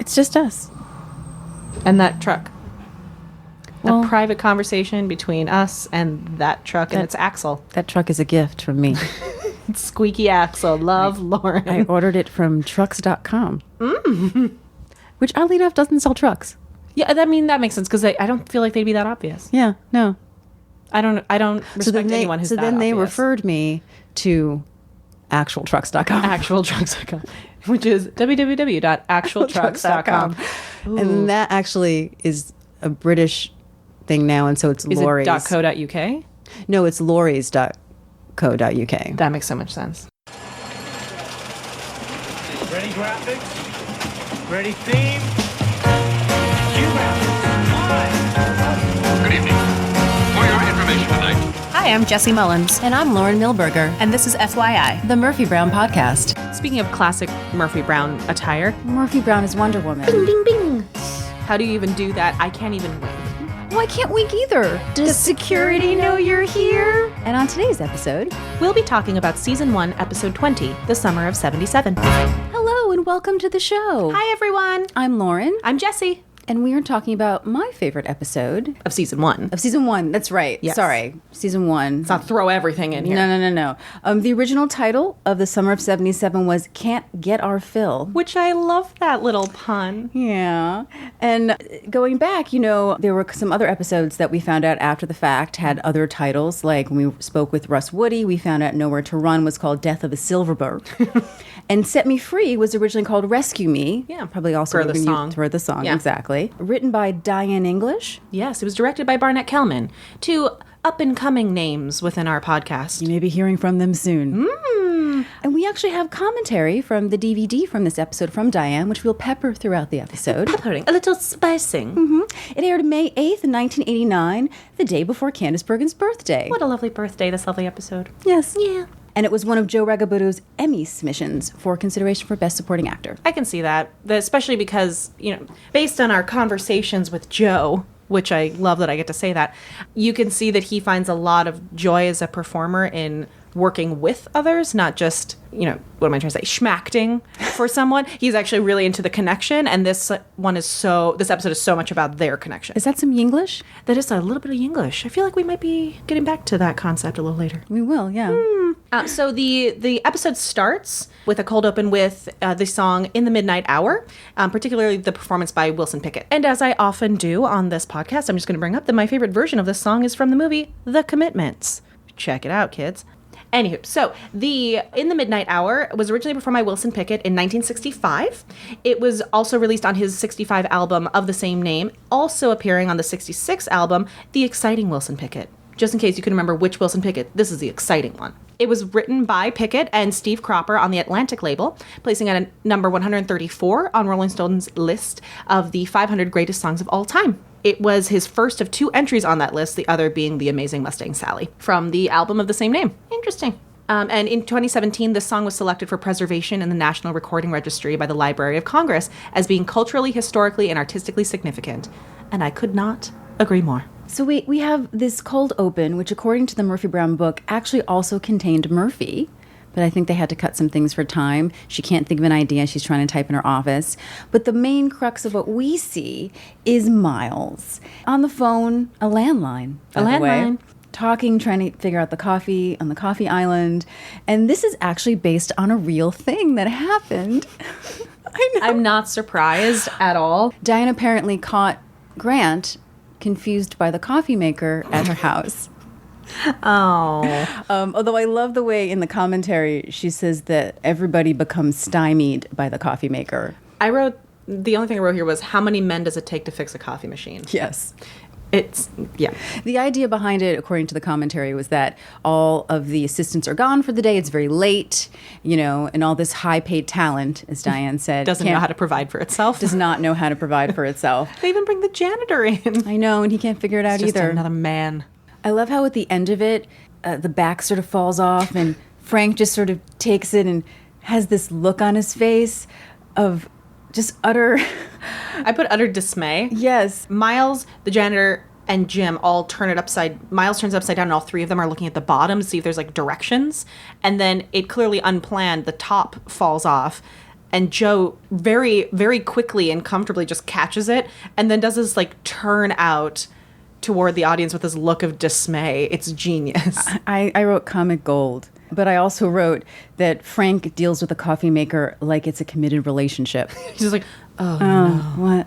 It's just us. And that truck. Well, a private conversation between us and that truck and its axle. That truck is a gift from me. Squeaky axle. Love, Lauren. I ordered it from trucks.com. Which, oddly enough, doesn't sell trucks. Yeah, I mean, that makes sense because I don't feel like they'd be that obvious. Yeah, no. I don't respect anyone who's that obvious. So then they referred me to actualtrucks.com. Actualtrucks.com, which is www.actualtrucks.com. And that actually is a British thing now, and so it's Lorry's. Is it .co.uk? No, it's Lorry's.co.uk. That makes so much sense. Ready graphics? Ready theme? Cue graphics. Good evening. For your information tonight. Hi, I'm Jesse Mullins. And I'm Lauren Milberger. And this is FYI, the Murphy Brown Podcast. Speaking of classic Murphy Brown attire. Murphy Brown is Wonder Woman. Bing, bing, bing. How do you even do that? I can't even wink. Well, I can't wink either. Does security know you're here? And on today's episode, we'll be talking about Season 1, Episode 20, The Summer of 77. Hello and welcome to the show. Hi, everyone. I'm Lauren. I'm Jessie. And we are talking about my favorite episode. Of Season 1. Of Season 1, that's right. Yes. Sorry, Season 1. Let's not throw everything in here. No. The original title of The Summer of 77 was Can't Get Our Fill. Which I love that little pun. Yeah. And going back, there were some other episodes that we found out after the fact had other titles. Like when we spoke with Russ Woody, we found out Nowhere to Run was called Death of a Silverbird. And Set Me Free was originally called Rescue Me. Yeah. Probably also for the song. For the song, yeah. Exactly. Written by Diane English. Yes, it was directed by Barnett Kellman. Two up-and-coming names within our podcast. You may be hearing from them soon. And we actually have commentary from the DVD from this episode from Diane, which we'll pepper throughout the episode. Peppering. A little spicing. Mm-hmm. It aired May 8th, 1989, the day before Candice Bergen's birthday. What a lovely birthday, this lovely episode. Yes. Yeah. And it was one of Joe Ragabuto's Emmy submissions for consideration for Best Supporting Actor. I can see that, especially because, based on our conversations with Joe, which I love that I get to say that, you can see that he finds a lot of joy as a performer in working with others, not just, what am I trying to say, schmacting for someone. He's actually really into the connection, and this episode is so much about their connection. Is that some Yinglish? That is a little bit of Yinglish. I feel like we might be getting back to that concept a little later. We will, yeah. So the episode starts with a cold open with the song In the Midnight Hour, particularly the performance by Wilson Pickett. And as I often do on this podcast, I'm just going to bring up that my favorite version of this song is from the movie The Commitments. Check it out, kids. Anywho, so the In the Midnight Hour was originally performed by Wilson Pickett in 1965. It was also released on his 65 album of the same name, also appearing on the 66 album, The Exciting Wilson Pickett. Just in case you can remember which Wilson Pickett, this is the exciting one. It was written by Pickett and Steve Cropper on the Atlantic label, placing it at number 134 on Rolling Stone's list of the 500 greatest songs of all time. It was his first of two entries on that list, the other being The Amazing Mustang Sally, from the album of the same name. Interesting. And in 2017, this song was selected for preservation in the National Recording Registry by the Library of Congress as being culturally, historically, and artistically significant. And I could not agree more. So we have this cold open, which according to the Murphy Brown book actually also contained Murphy. But I think they had to cut some things for time. She can't think of an idea. She's trying to type in her office. But the main crux of what we see is Miles on the phone, a landline. Talking, trying to figure out the coffee on the coffee island. And this is actually based on a real thing that happened. I know. I'm not surprised at all. Diane apparently caught Grant confused by the coffee maker at her house. Oh. Although I love the way in the commentary she says that everybody becomes stymied by the coffee maker. The only thing I wrote here was, how many men does it take to fix a coffee machine? Yes. Yeah. The idea behind it, according to the commentary, was that all of the assistants are gone for the day. It's very late, and all this high-paid talent, as Diane said, doesn't know how to provide for itself. Does not know how to provide for itself. They even bring the janitor in. I know, and he can't figure it out Just either. Another man. I love how at the end of it, the back sort of falls off, and Frank just sort of takes it and has this look on his face of just utter... I put utter dismay. Yes. Miles, the janitor, and Jim all turn it Miles turns it upside down, and all three of them are looking at the bottom to see if there's directions. And then it clearly unplanned, the top falls off. And Joe very, very quickly and comfortably just catches it and then does this like turn out toward the audience with this look of dismay. It's genius. I wrote comic gold, but I also wrote that Frank deals with the coffee maker like it's a committed relationship. He's like, oh, What?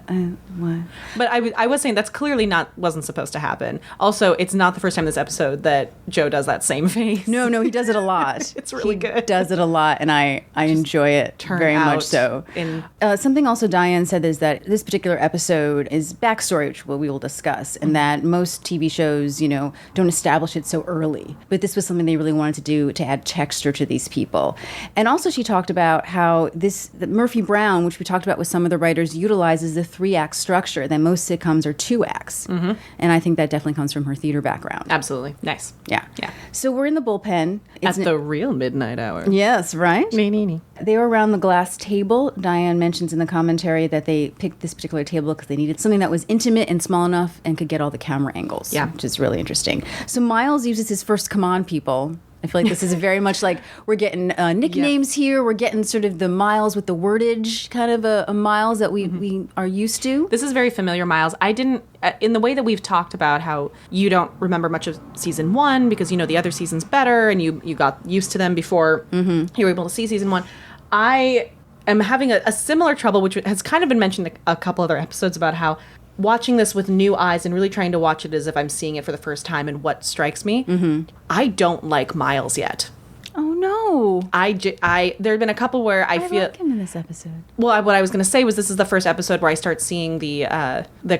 What? But I was saying that's clearly wasn't supposed to happen. Also, it's not the first time this episode that Joe does that same face. No, he does it a lot. It's really good. He does it a lot, and I enjoy it turn very out much so. in- Something also Diane said is that this particular episode is backstory, which we will discuss, and that most TV shows, don't establish it so early. But this was something they really wanted to do to add texture to these people. And also she talked about how that Murphy Brown, which we talked about with some of the writers, utilizes the 3-act structure, that most sitcoms are 2 acts. Mm-hmm. And I think that definitely comes from her theater background. Absolutely. Nice. Yeah. Yeah. So we're in the bullpen. At the real midnight hour. Yes, right? Nee. They were around the glass table. Diane mentions in the commentary that they picked this particular table because they needed something that was intimate and small enough and could get all the camera angles. Yeah. Which is really interesting. So Miles uses his first come on people. I feel like this is very much like we're getting nicknames here. We're getting sort of the Miles with the wordage, kind of a Miles that we are used to. This is very familiar, Miles. I didn't, in the way that we've talked about how you don't remember much of season 1 because you know the other seasons better and you got used to them before you were able to see season 1. I am having a similar trouble, which has kind of been mentioned a couple other episodes about how watching this with new eyes and really trying to watch it as if I'm seeing it for the first time and what strikes me, I don't like Miles yet. Oh no! There have been a couple where I feel like him in this episode. Well, what I was going to say was this is the first episode where I start seeing the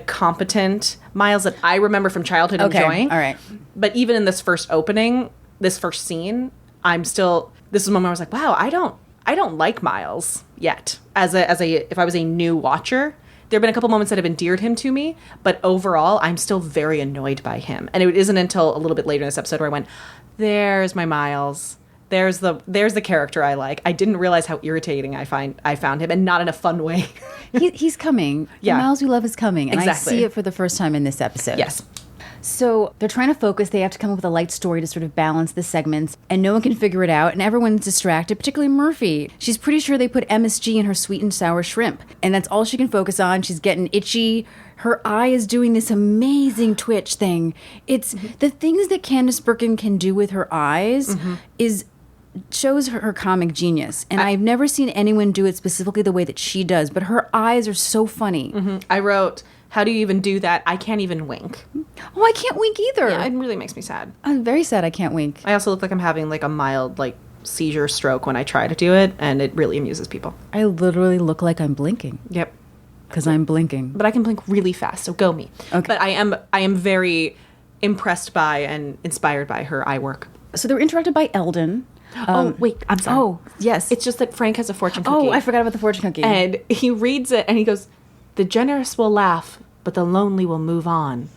competent Miles that I remember from childhood enjoying. All right. But even in this first opening, this first scene, this is the moment where I was like, wow, I don't like Miles yet. If I was a new watcher, there have been a couple moments that have endeared him to me, but overall, I'm still very annoyed by him. And it isn't until a little bit later in this episode where I went, there's my Miles. There's the character I like. I didn't realize how irritating I found him, and not in a fun way. He's coming. Yeah. The Miles we love is coming. And Exactly. I see it for the first time in this episode. Yes. So they're trying to focus. They have to come up with a light story to sort of balance the segments, and no one can figure it out, and everyone's distracted, particularly Murphy. She's pretty sure they put MSG in her sweet and sour shrimp, and that's all she can focus on. She's getting itchy. Her eye is doing this amazing twitch thing. It's the things that Candice Bergen can do with her eyes shows her comic genius. And I've never seen anyone do it specifically the way that she does, but her eyes are so funny. I wrote, how do you even do that? I can't even wink. Oh, I can't wink either. Yeah, it really makes me sad. I'm very sad I can't wink. I also look like I'm having like a mild seizure stroke when I try to do it, and it really amuses people. I literally look like I'm blinking Yep. because I'm blinking. But I can blink really fast, so go me. Okay. But I am very impressed by and inspired by her eye work. So they were interrupted by Eldon. Wait, I'm sorry. Oh, yes. It's just that Frank has a fortune cookie. Oh, I forgot about the fortune cookie. And he reads it and he goes, "The generous will laugh, but the lonely will move on."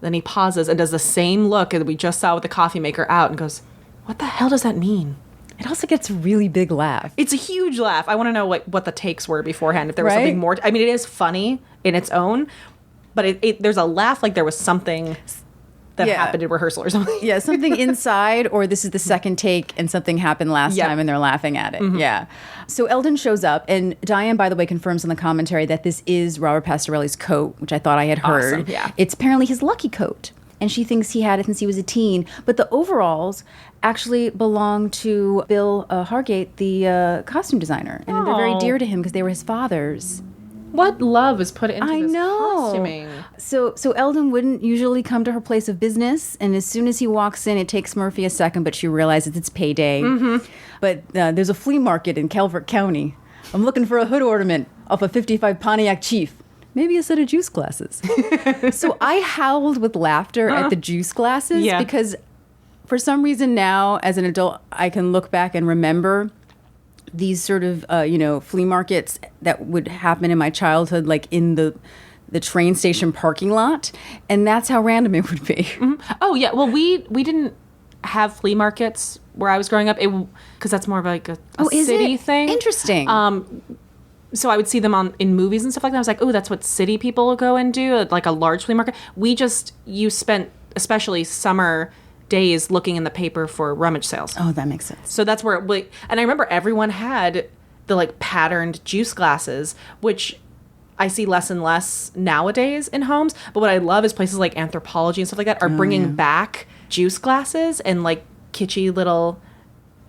Then he pauses and does the same look that we just saw with the coffee maker out and goes, "What the hell does that mean?" It also gets a really big laugh. It's a huge laugh. I want to know what the takes were beforehand. If there was Right? something more. I mean, it is funny in its own, but there's a laugh like there was something that Yeah. happened in rehearsal or something. Yeah, something inside, or this is the second take and something happened last Yep. time and they're laughing at it. Yeah. So Eldon shows up, and Diane, by the way, confirms in the commentary that this is Robert Pastorelli's coat, which I thought I had heard. Awesome, yeah. It's apparently his lucky coat, and she thinks he had it since he was a teen. But the overalls actually belong to Bill Hargate, the costume designer, and they're very Aw. dear to him because they were his father's. What love is put into I this know. costuming? So Eldon wouldn't usually come to her place of business, and as soon as he walks in, it takes Murphy a second, but she realizes it's payday. But there's a flea market in Calvert County. I'm looking for a hood ornament off a 55 Pontiac Chief. Maybe a set of juice glasses. So I howled with laughter at the juice glasses Yeah. because for some reason now, as an adult, I can look back and remember these sort of flea markets that would happen in my childhood, like in the train station parking lot, and that's how random it would be. Oh yeah. Well, we didn't have flea markets where I was growing up, because that's more of like a Is city it? thing. Interesting. So I would see them in movies and stuff like that. I was like, oh, that's what city people go and do, like a large flea market. You spent especially summer days looking in the paper for rummage sales. Oh, that makes sense. So that's where and I remember everyone had the like patterned juice glasses, which I see less and less nowadays in homes. But what I love is places like Anthropologie and stuff like that are bringing back juice glasses and like kitschy little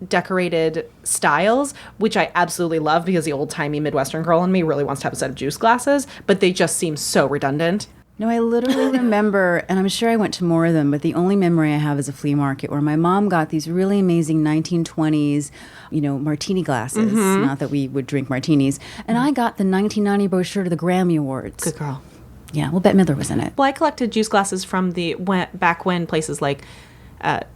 decorated styles, which I absolutely love because the old-timey Midwestern girl in me really wants to have a set of juice glasses, but they just seem so redundant. No, I literally remember, and I'm sure I went to more of them, but the only memory I have is a flea market where my mom got these really amazing 1920s, martini glasses. Not that we would drink martinis. And I got the 1990 brochure to the Grammy Awards. Good girl. Yeah, well, Bette Midler was in it. Well, I collected juice glasses from back when places like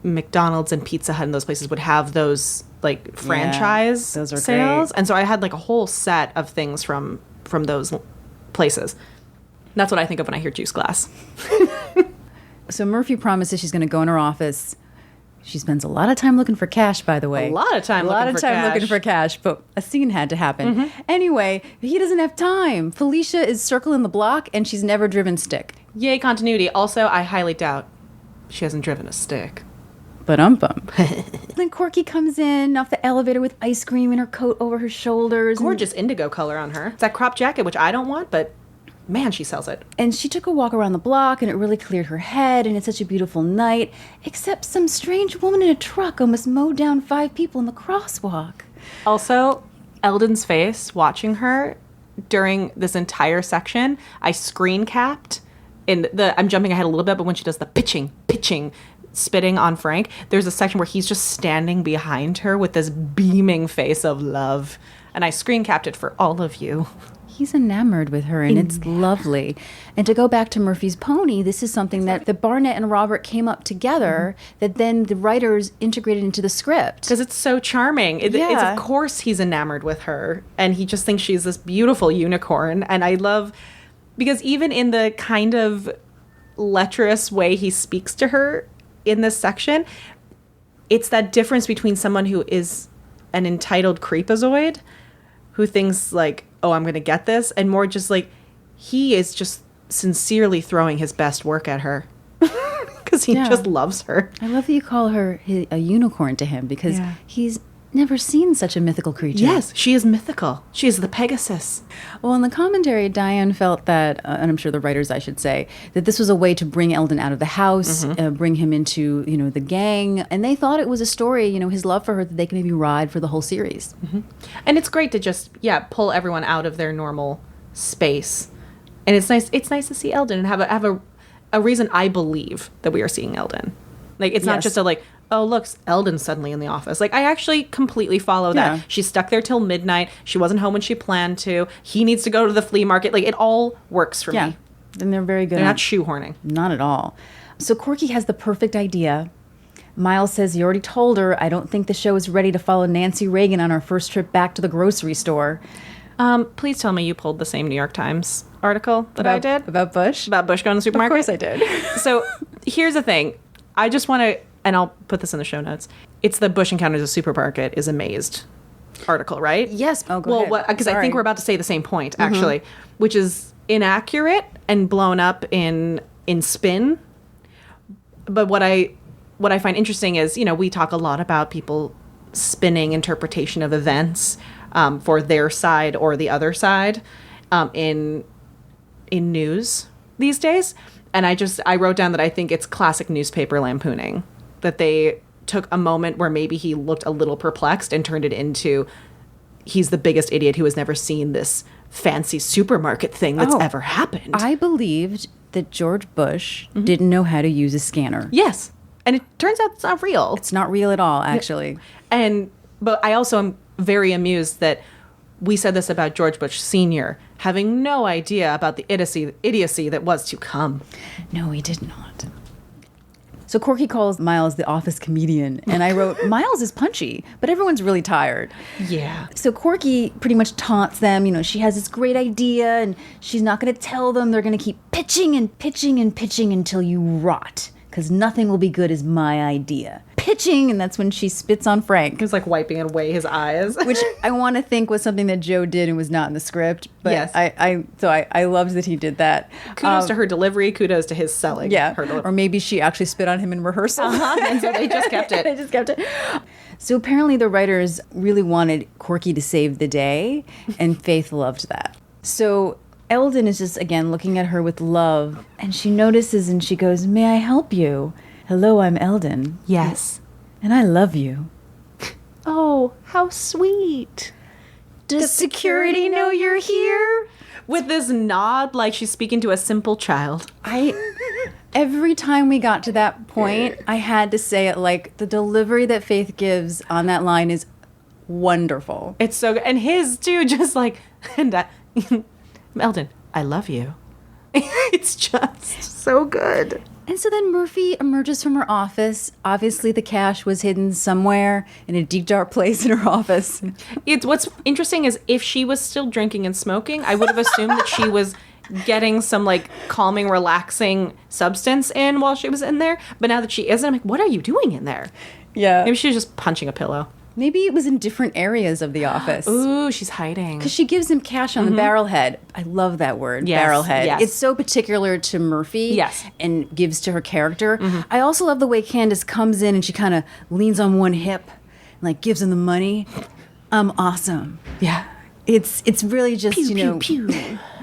McDonald's and Pizza Hut and those places would have those like franchise those are sales. great. And so I had like a whole set of things from those places. That's what I think of when I hear juice glass. So Murphy promises she's going to go in her office. She spends a lot of time looking for cash, by the way. A lot of time looking for cash, but a scene had to happen. Anyway, he doesn't have time. Felicia is circling the block, and she's never driven stick. Yay, continuity. Also, I highly doubt she hasn't driven a stick. But Then Corky comes in off the elevator with ice cream in her coat over her shoulders. Gorgeous indigo color on her. It's that crop jacket, which I don't want, but man, she sells it. And she took a walk around the block, and it really cleared her head, and it's such a beautiful night, except some strange woman in a truck almost mowed down 5 people in the crosswalk. Also, Eldon's face watching her during this entire section, I screen capped. I'm jumping ahead a little bit, but when she does the pitching, spitting on Frank, there's a section where he's just standing behind her with this beaming face of love. And I screen capped it for all of you. He's enamored with her, and it's lovely. And to go back to Murphy's Pony, this is something that the Barnett and Robert came up together that then the writers integrated into the script. Because it's so charming. It's of course he's enamored with her, and he just thinks she's this beautiful unicorn. And I love, because even in the kind of lecherous way he speaks to her in this section, it's that difference between someone who is an entitled creepazoid, who thinks like, oh, I'm going to get this, and more just like, he is just sincerely throwing his best work at her because he just loves her. I love that you call her a unicorn to him, because he's never seen such a mythical creature. Yes, she is mythical. She is the Pegasus. Well, in the commentary, Diane felt that, and I'm sure the writers, I should say, that this was a way to bring Eldon out of the house, bring him into, the gang. And they thought it was a story, his love for her, that they could maybe ride for the whole series. And it's great to just, pull everyone out of their normal space. And it's nice to see Eldon and have a reason I believe that we are seeing Eldon. Like, it's not just oh, look, Eldon's suddenly in the office. Like, I actually completely follow that. She's stuck there till midnight. She wasn't home when she planned to. He needs to go to the flea market. Like, it all works for me. And they're very good. They're not shoehorning. Not at all. So Corky has the perfect idea. Miles says he already told her, I don't think the show is ready to follow Nancy Reagan on our first trip back to the grocery store. Please tell me you pulled the same New York Times article that I did. About Bush? About Bush going to the supermarket? Of course I did. So here's the thing. I just want to, and I'll put this in the show notes, it's the Bush encounters a supermarket is amazed article, right? Yes. Oh, go ahead. Well, because I think we're about to say the same point, actually, which is inaccurate and blown up in spin. But what I find interesting is, we talk a lot about people spinning interpretation of events for their side or the other side in news these days. And I wrote down that I think it's classic newspaper lampooning, that they took a moment where maybe he looked a little perplexed and turned it into, he's the biggest idiot who has never seen this fancy supermarket thing that's ever happened. I believed that George Bush didn't know how to use a scanner. Yes. And it turns out it's not real. It's not real at all, actually. But I also am very amused that we said this about George Bush Sr., having no idea about the idiocy that was to come. No, he did not. So Corky calls Miles the office comedian, and I wrote, Miles is punchy, but everyone's really tired. Yeah. So Corky pretty much taunts them. She has this great idea, and she's not going to tell them. They're going to keep pitching and pitching and pitching until you rot, because nothing will be good as my idea. pitching, and that's when she spits on Frank. He's like wiping away his eyes. Which I want to think was something that Joe did and was not in the script. But Yes. I loved that he did that. Kudos to her delivery. Kudos to his selling. Yeah. Her delivery. Or maybe she actually spit on him in rehearsal. And so they just kept it. They just kept it. So apparently the writers really wanted Corky to save the day, and Faith loved that. So Eldon is just, again, looking at her with love, and she notices and she goes, "May I help you? Hello, I'm Eldon, Yes. and I love you." Oh, how sweet. Does security know you're here? With this nod, like she's speaking to a simple child. Every time we got to that point, I had to say it, like, the delivery that Faith gives on that line is wonderful. It's so good. And his, too, just like, and Eldon, I love you. It's just so good. And so then Murphy emerges from her office. Obviously, the cash was hidden somewhere in a deep, dark place in her office. It's what's interesting is if she was still drinking and smoking, I would have assumed that she was getting some like calming, relaxing substance in while she was in there. But now that she isn't, I'm like, what are you doing in there? Yeah. Maybe she was just punching a pillow. Maybe it was in different areas of the office. Ooh, she's hiding. Because she gives him cash on the barrel head. I love that word, Yes, barrel head. yes. It's so particular to Murphy. Yes. And gives to her character. I also love the way Candace comes in and she kind of leans on one hip and like gives him the money. Awesome. Yeah. It's really just, Pew.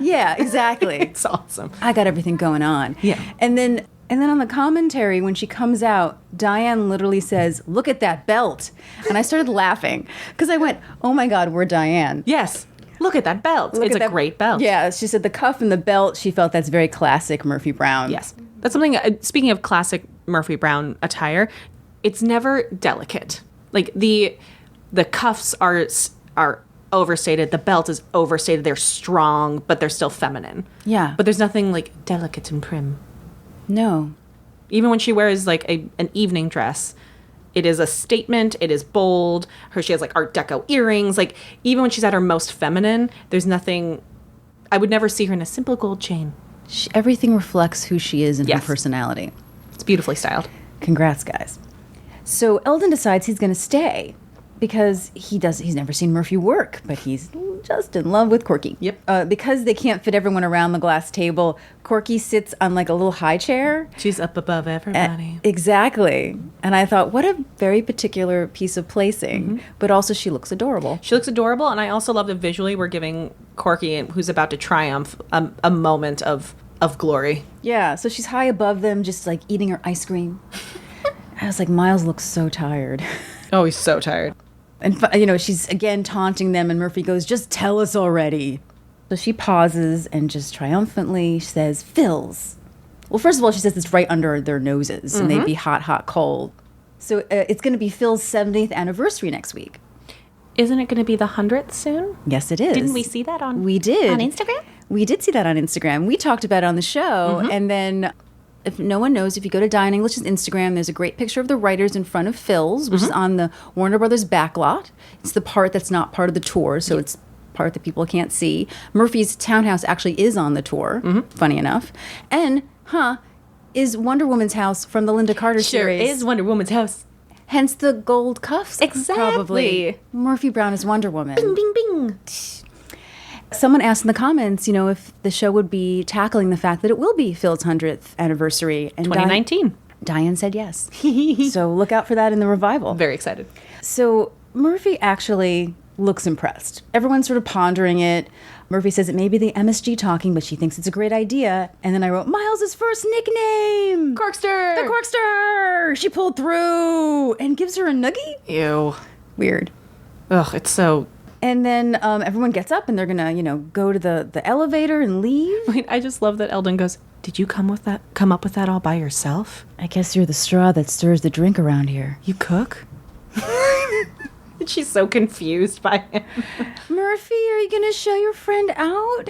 Yeah, exactly. It's awesome. I got everything going on. Yeah. And then on the commentary, when she comes out, Diane literally says, "Look at that belt." And I started laughing because I went, "Oh my God, we're Diane." Yes. Look at that belt. Look It's at a that- great belt. Yeah, she said the cuff and the belt, she felt that's very classic Murphy Brown. Yes. That's something, speaking of classic Murphy Brown attire, it's never delicate. Like the cuffs are overstated. The belt is overstated. They're strong, but they're still feminine. Yeah. But there's nothing like delicate and prim. No. Even when she wears like an evening dress, it is a statement. It is bold. She has like Art Deco earrings. Like even when she's at her most feminine, there's nothing. I would never see her in a simple gold chain. Everything reflects who she is and Yes. her personality. It's beautifully styled. Congrats, guys. So Eldon decides he's going to stay because he's never seen Murphy work, but he's just in love with Corky. Yep. Because they can't fit everyone around the glass table, Corky sits on like a little high chair. She's up above everybody. Exactly. And I thought, what a very particular piece of placing, but also she looks adorable. She looks adorable, and I also love that visually we're giving Corky, who's about to triumph, a moment of glory. Yeah, so she's high above them, just like eating her ice cream. I was like, Miles looks so tired. Oh, he's so tired. And, she's again taunting them, and Murphy goes, "Just tell us already." So she pauses and just triumphantly says, "Phil's." Well, first of all, she says it's right under their noses, and they'd be hot, hot, cold. So it's going to be Phil's 70th anniversary next week. Isn't it going to be the 100th soon? Yes, it is. Didn't we see that on? We did. On Instagram? We did see that on Instagram. We talked about it on the show. And then, if no one knows, if you go to Diane English's Instagram, there's a great picture of the writers in front of Phil's, which is on the Warner Brothers backlot. It's the part that's not part of the tour, so it's part that people can't see. Murphy's townhouse actually is on the tour, funny enough. And, is Wonder Woman's house from the Linda Carter series. is Wonder Woman's house. Hence the gold cuffs, Exactly. probably. Murphy Brown is Wonder Woman. Bing, bing. Someone asked in the comments, if the show would be tackling the fact that it will be Phil's 100th anniversary. And 2019. Diane said yes. So look out for that in the revival. Very excited. So Murphy actually looks impressed. Everyone's sort of pondering it. Murphy says it may be the MSG talking, but she thinks it's a great idea. And then I wrote, Miles' first nickname! Corkster! The Corkster! She pulled through and gives her a noogie? Ew. Weird. Ugh, it's so... And then everyone gets up and they're going to, go to the elevator and leave. Wait, I just love that Eldon goes, did you come up with that all by yourself? I guess you're the straw that stirs the drink around here. You cook? She's so confused by him. Murphy, are you going to show your friend out?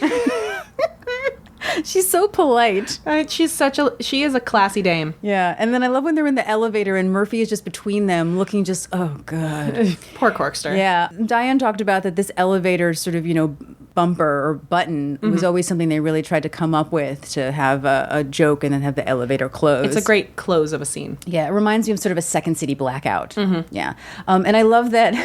She's so polite. She is a classy dame. Yeah, and then I love when they're in the elevator and Murphy is just between them looking just, oh, God. Poor Corkster. Yeah, Diane talked about that this elevator sort of, bumper or button was always something they really tried to come up with to have a joke and then have the elevator close. It's a great close of a scene. Yeah, it reminds me of sort of a Second City blackout. Yeah. And I love that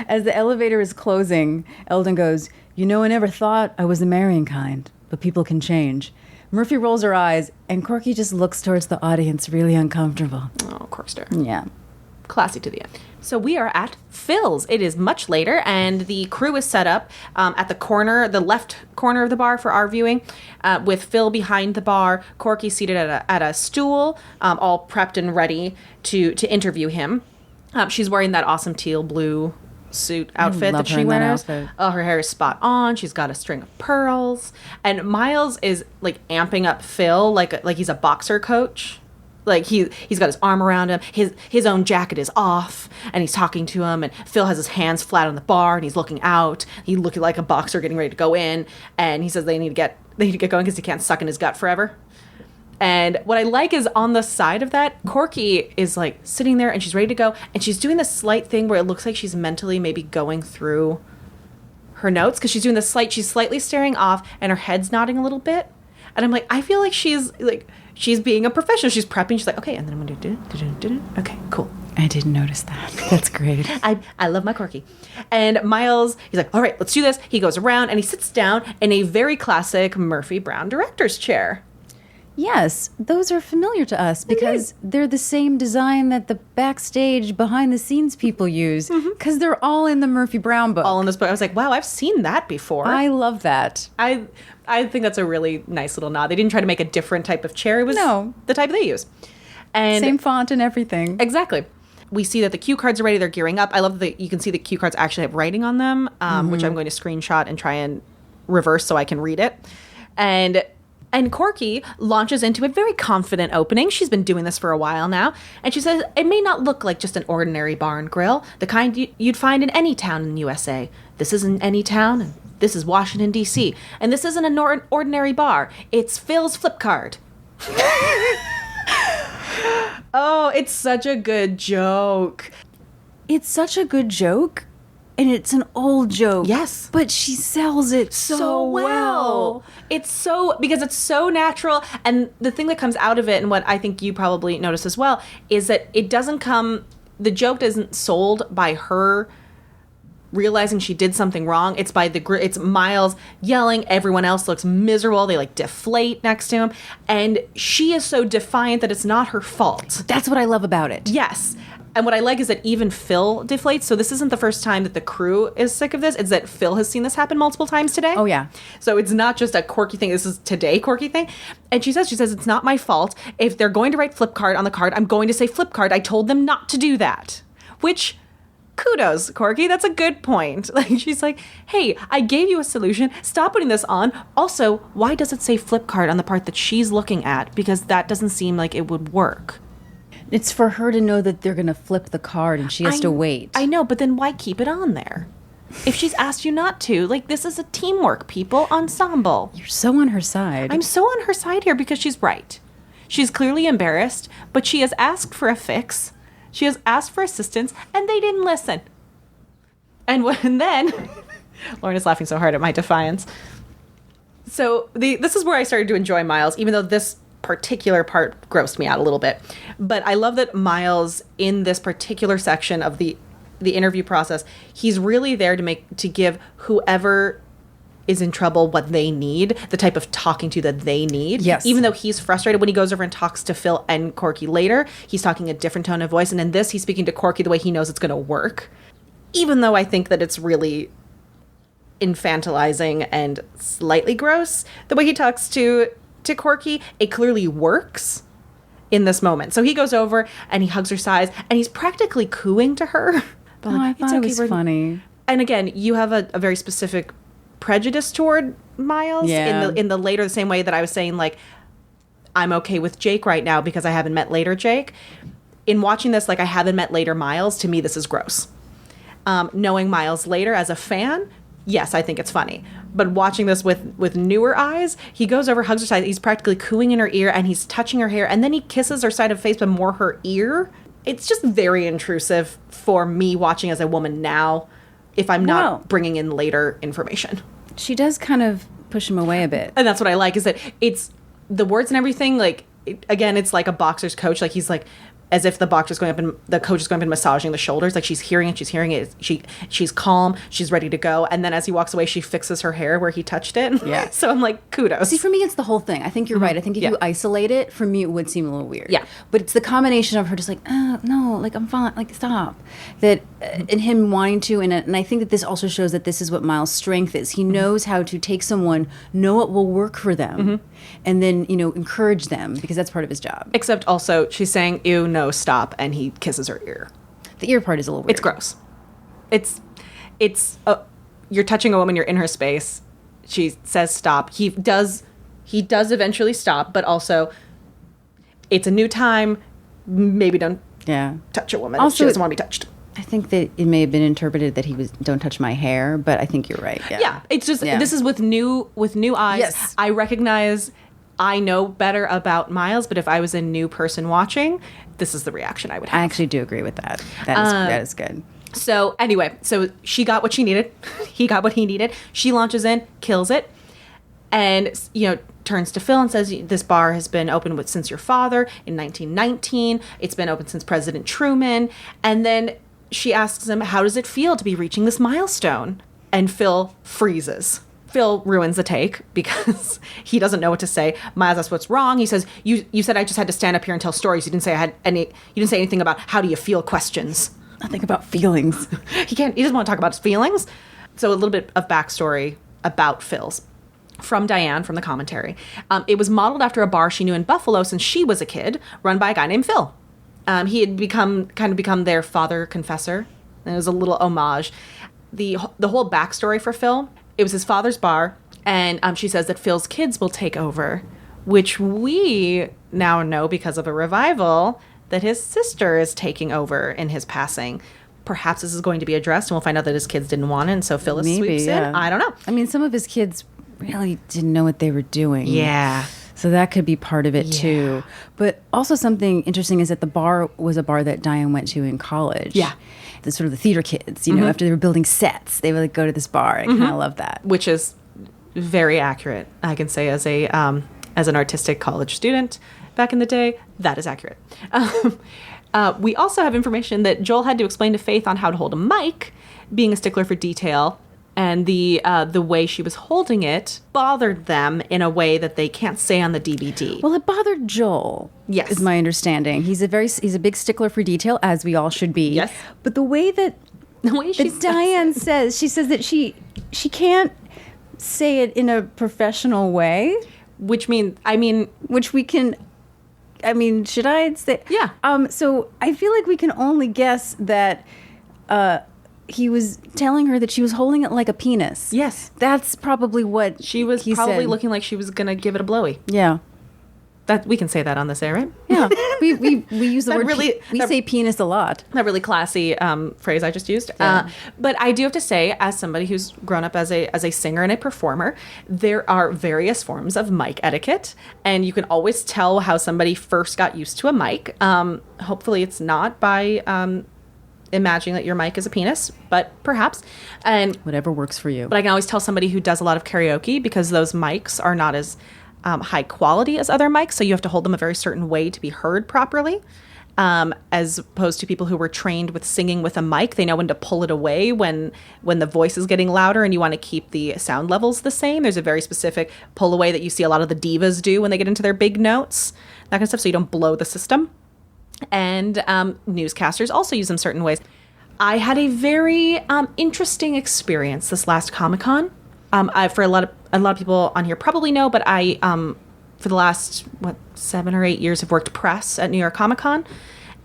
as the elevator is closing, Eldon goes, "You know, I never thought I was the marrying kind, but people can change." Murphy rolls her eyes, and Corky just looks towards the audience really uncomfortable. Oh, Corkster. Yeah. Classy to the end. So we are at Phil's. It is much later, and the crew is set up at the corner, the left corner of the bar for our viewing, with Phil behind the bar, Corky seated at a stool, all prepped and ready to interview him. She's wearing that awesome teal blue suit outfit love that her she in that wears. outfit. Oh, her hair is spot on. She's got a string of pearls, and Miles is like amping up Phil like he's a boxer coach. Like he's got his arm around him. His own jacket is off, and he's talking to him. And Phil has his hands flat on the bar, and he's looking out. He's looking like a boxer getting ready to go in. And he says they need to get going because he can't suck in his gut forever. And what I like is on the side of that, Corky is like sitting there, and she's ready to go, and she's doing this slight thing where it looks like she's mentally maybe going through her notes because she's doing this she's slightly staring off, and her head's nodding a little bit. And I'm like, I feel like she's being a professional. She's prepping. She's like, okay, and then I'm going to do. Okay, cool. I didn't notice that. That's great. I love my Corky. And Miles, he's like, all right, let's do this. He goes around, and he sits down in a very classic Murphy Brown director's chair. Yes, those are familiar to us because they're the same design that the backstage, behind-the-scenes people use because they're all in the Murphy Brown book. All in this book. I was like, wow, I've seen that before. I love that. I think that's a really nice little nod. They didn't try to make a different type of chair. It was No. the type they use. And Same font and everything. exactly. We see that the cue cards are ready. They're gearing up. I love that you can see the cue cards actually have writing on them, which I'm going to screenshot and try and reverse so I can read it. And Corky launches into a very confident opening. She's been doing this for a while now. And she says, it may not look like just an ordinary bar and grill, the kind you'd find in any town in the USA. This isn't any town, and this is Washington, D.C. And this isn't an ordinary bar. It's Phil's Flip Card. Oh, it's such a good joke. It's such a good joke, and it's an old joke. Yes. But she sells it so well. It's because it's so natural. And the thing that comes out of it, and what I think you probably notice as well, is that the joke isn't sold by her realizing she did something wrong. It's it's Miles yelling. Everyone else looks miserable. They like deflate next to him. And she is so defiant that it's not her fault. That's what I love about it. Yes. And what I like is that even Phil deflates. So this isn't the first time that the crew is sick of this. It's that Phil has seen this happen multiple times today. Oh, yeah. So it's not just a Corky thing. This is today Corky thing. And she says, it's not my fault. If they're going to write flip card on the card, I'm going to say flip card. I told them not to do that. Which, kudos, Corky. That's a good point. Like, she's like, hey, I gave you a solution. Stop putting this on. Also, why does it say flip card on the part that she's looking at? Because that doesn't seem like it would work. It's for her to know that they're going to flip the card and she has to wait. I know, but then why keep it on there? If she's asked you not to, like, this is a teamwork, people, ensemble. You're so on her side. I'm so on her side here because she's right. She's clearly embarrassed, but she has asked for a fix. She has asked for assistance, and they didn't listen. And then, Lauren is laughing so hard at my defiance. So this is where I started to enjoy Miles, even though this particular part grossed me out a little bit. But I love that Miles, in this particular section of the interview process, he's really there to give whoever is in trouble what they need, the type of talking to that they need. Yes. Even though he's frustrated when he goes over and talks to Phil and Corky later, he's talking a different tone of voice. And in this, he's speaking to Corky the way he knows it's going to work. Even though I think that it's really infantilizing and slightly gross, the way he talks to Corky, it clearly works in this moment. So he goes over and he hugs her sides and he's practically cooing to her. But I thought it was funny. And again, you have a very specific prejudice toward Miles in the later, the same way that I was saying, like, I'm okay with Jake right now because I haven't met later Jake. In watching this, like, I haven't met later Miles, to me this is gross. Knowing Miles later as a fan, yes, I think it's funny. But watching this with newer eyes, he goes over, hugs her side, he's practically cooing in her ear, and he's touching her hair, and then he kisses her side of the face, but more her ear. It's just very intrusive for me watching as a woman now. if I'm Wow. not bringing in later information. She does kind of push him away a bit. And that's what I like, is that it's the words and everything, like, again, it's like a boxer's coach. Like, he's like, as if the boxer's going up and the coach is going up and massaging the shoulders. Like, she's hearing it. She's calm. She's ready to go. And then as he walks away, she fixes her hair where he touched it. Yeah. So I'm like, kudos. See, for me, it's the whole thing. I think you're right. I think if Yeah. you isolate it, for me, it would seem a little weird. Yeah. But it's the combination of her just like, no, like, I'm fine. Like, stop. That, and him wanting to. And I think that this also shows that this is what Miles' strength is. He knows how to take someone, know it will work for them, and then, encourage them, because that's part of his job. Except also, she's saying, ew, no, stop. And he kisses her ear. The ear part is a little weird. It's gross. You're touching a woman, you're in her space. She says stop. He does eventually stop, but also it's a new time. Maybe don't Yeah. touch a woman if Also, she doesn't want to be touched. I think that it may have been interpreted that he was, don't touch my hair, but I think you're right. Yeah. Yeah, it's just Yeah. this is with new eyes. Yes. I recognize, I know better about Miles, but if I was a new person watching, this is the reaction I would have. I actually do agree with that. That is good. So anyway, so she got what she needed. He got what he needed. She launches in, kills it, and turns to Phil and says, "This bar has been open since your father in 1919. It's been open since President Truman." And then she asks him, "How does it feel to be reaching this milestone?" And Phil freezes. Phil ruins the take because he doesn't know what to say. Miles asks what's wrong. He says, "You said I just had to stand up here and tell stories. You didn't say You didn't say anything about how do you feel questions." Nothing about feelings. He doesn't want to talk about his feelings. So a little bit of backstory about Phil's from Diane from the commentary. It was modeled after a bar she knew in Buffalo since she was a kid, run by a guy named Phil. He had become their father confessor. And it was a little homage. The whole backstory for Phil, it was his father's bar, and she says that Phil's kids will take over, which we now know because of a revival that his sister is taking over in his passing. Perhaps this is going to be addressed, and we'll find out that his kids didn't want it, and so Phyllis sweeps in. I don't know. I mean, some of his kids really didn't know what they were doing. Yeah. So that could be part of it too. But also something interesting is that the bar was a bar that Diane went to in college. Yeah. The sort of the theater kids, after they were building sets, they would like go to this bar. I kind of love that. Which is very accurate. I can say as an artistic college student back in the day, that is accurate. We also have information that Joel had to explain to Faith on how to hold a mic, being a stickler for detail, and the way she was holding it bothered them in a way that they can't say on the DVD. Well, it bothered Joel. Yes. Is my understanding. He's a big stickler for detail, as we all should be. Yes. But the way that Diane says, she says that she can't say it in a professional way. Which we can... should I say? Yeah. So I feel like we can only guess that he was telling her that she was holding it like a penis. Yes. That's probably what She was he probably said. looking like she was going to give it a blowy. Yeah. That we can say that on this air, right? Yeah. we use the That word really- we that- say penis a lot. That really classy phrase I just used. Yeah. But I do have to say, as somebody who's grown up as a singer and a performer, there are various forms of mic etiquette, and you can always tell how somebody first got used to a mic. Hopefully it's not by imagining that your mic is a penis, but perhaps. And Whatever works for you. but I can always tell somebody who does a lot of karaoke, because those mics are not as high quality as other mics, so you have to hold them a very certain way to be heard properly. As opposed to people who were trained with singing with a mic, they know when to pull it away when the voice is getting louder and you want to keep the sound levels the same. There's a very specific pull away that you see a lot of the divas do when they get into their big notes, that kind of stuff, so you don't blow the system. And newscasters also use them certain ways. I had a very interesting experience this last Comic-Con. For a lot of people on here probably know, but I for the last 7 or 8 years have worked press at New York Comic Con,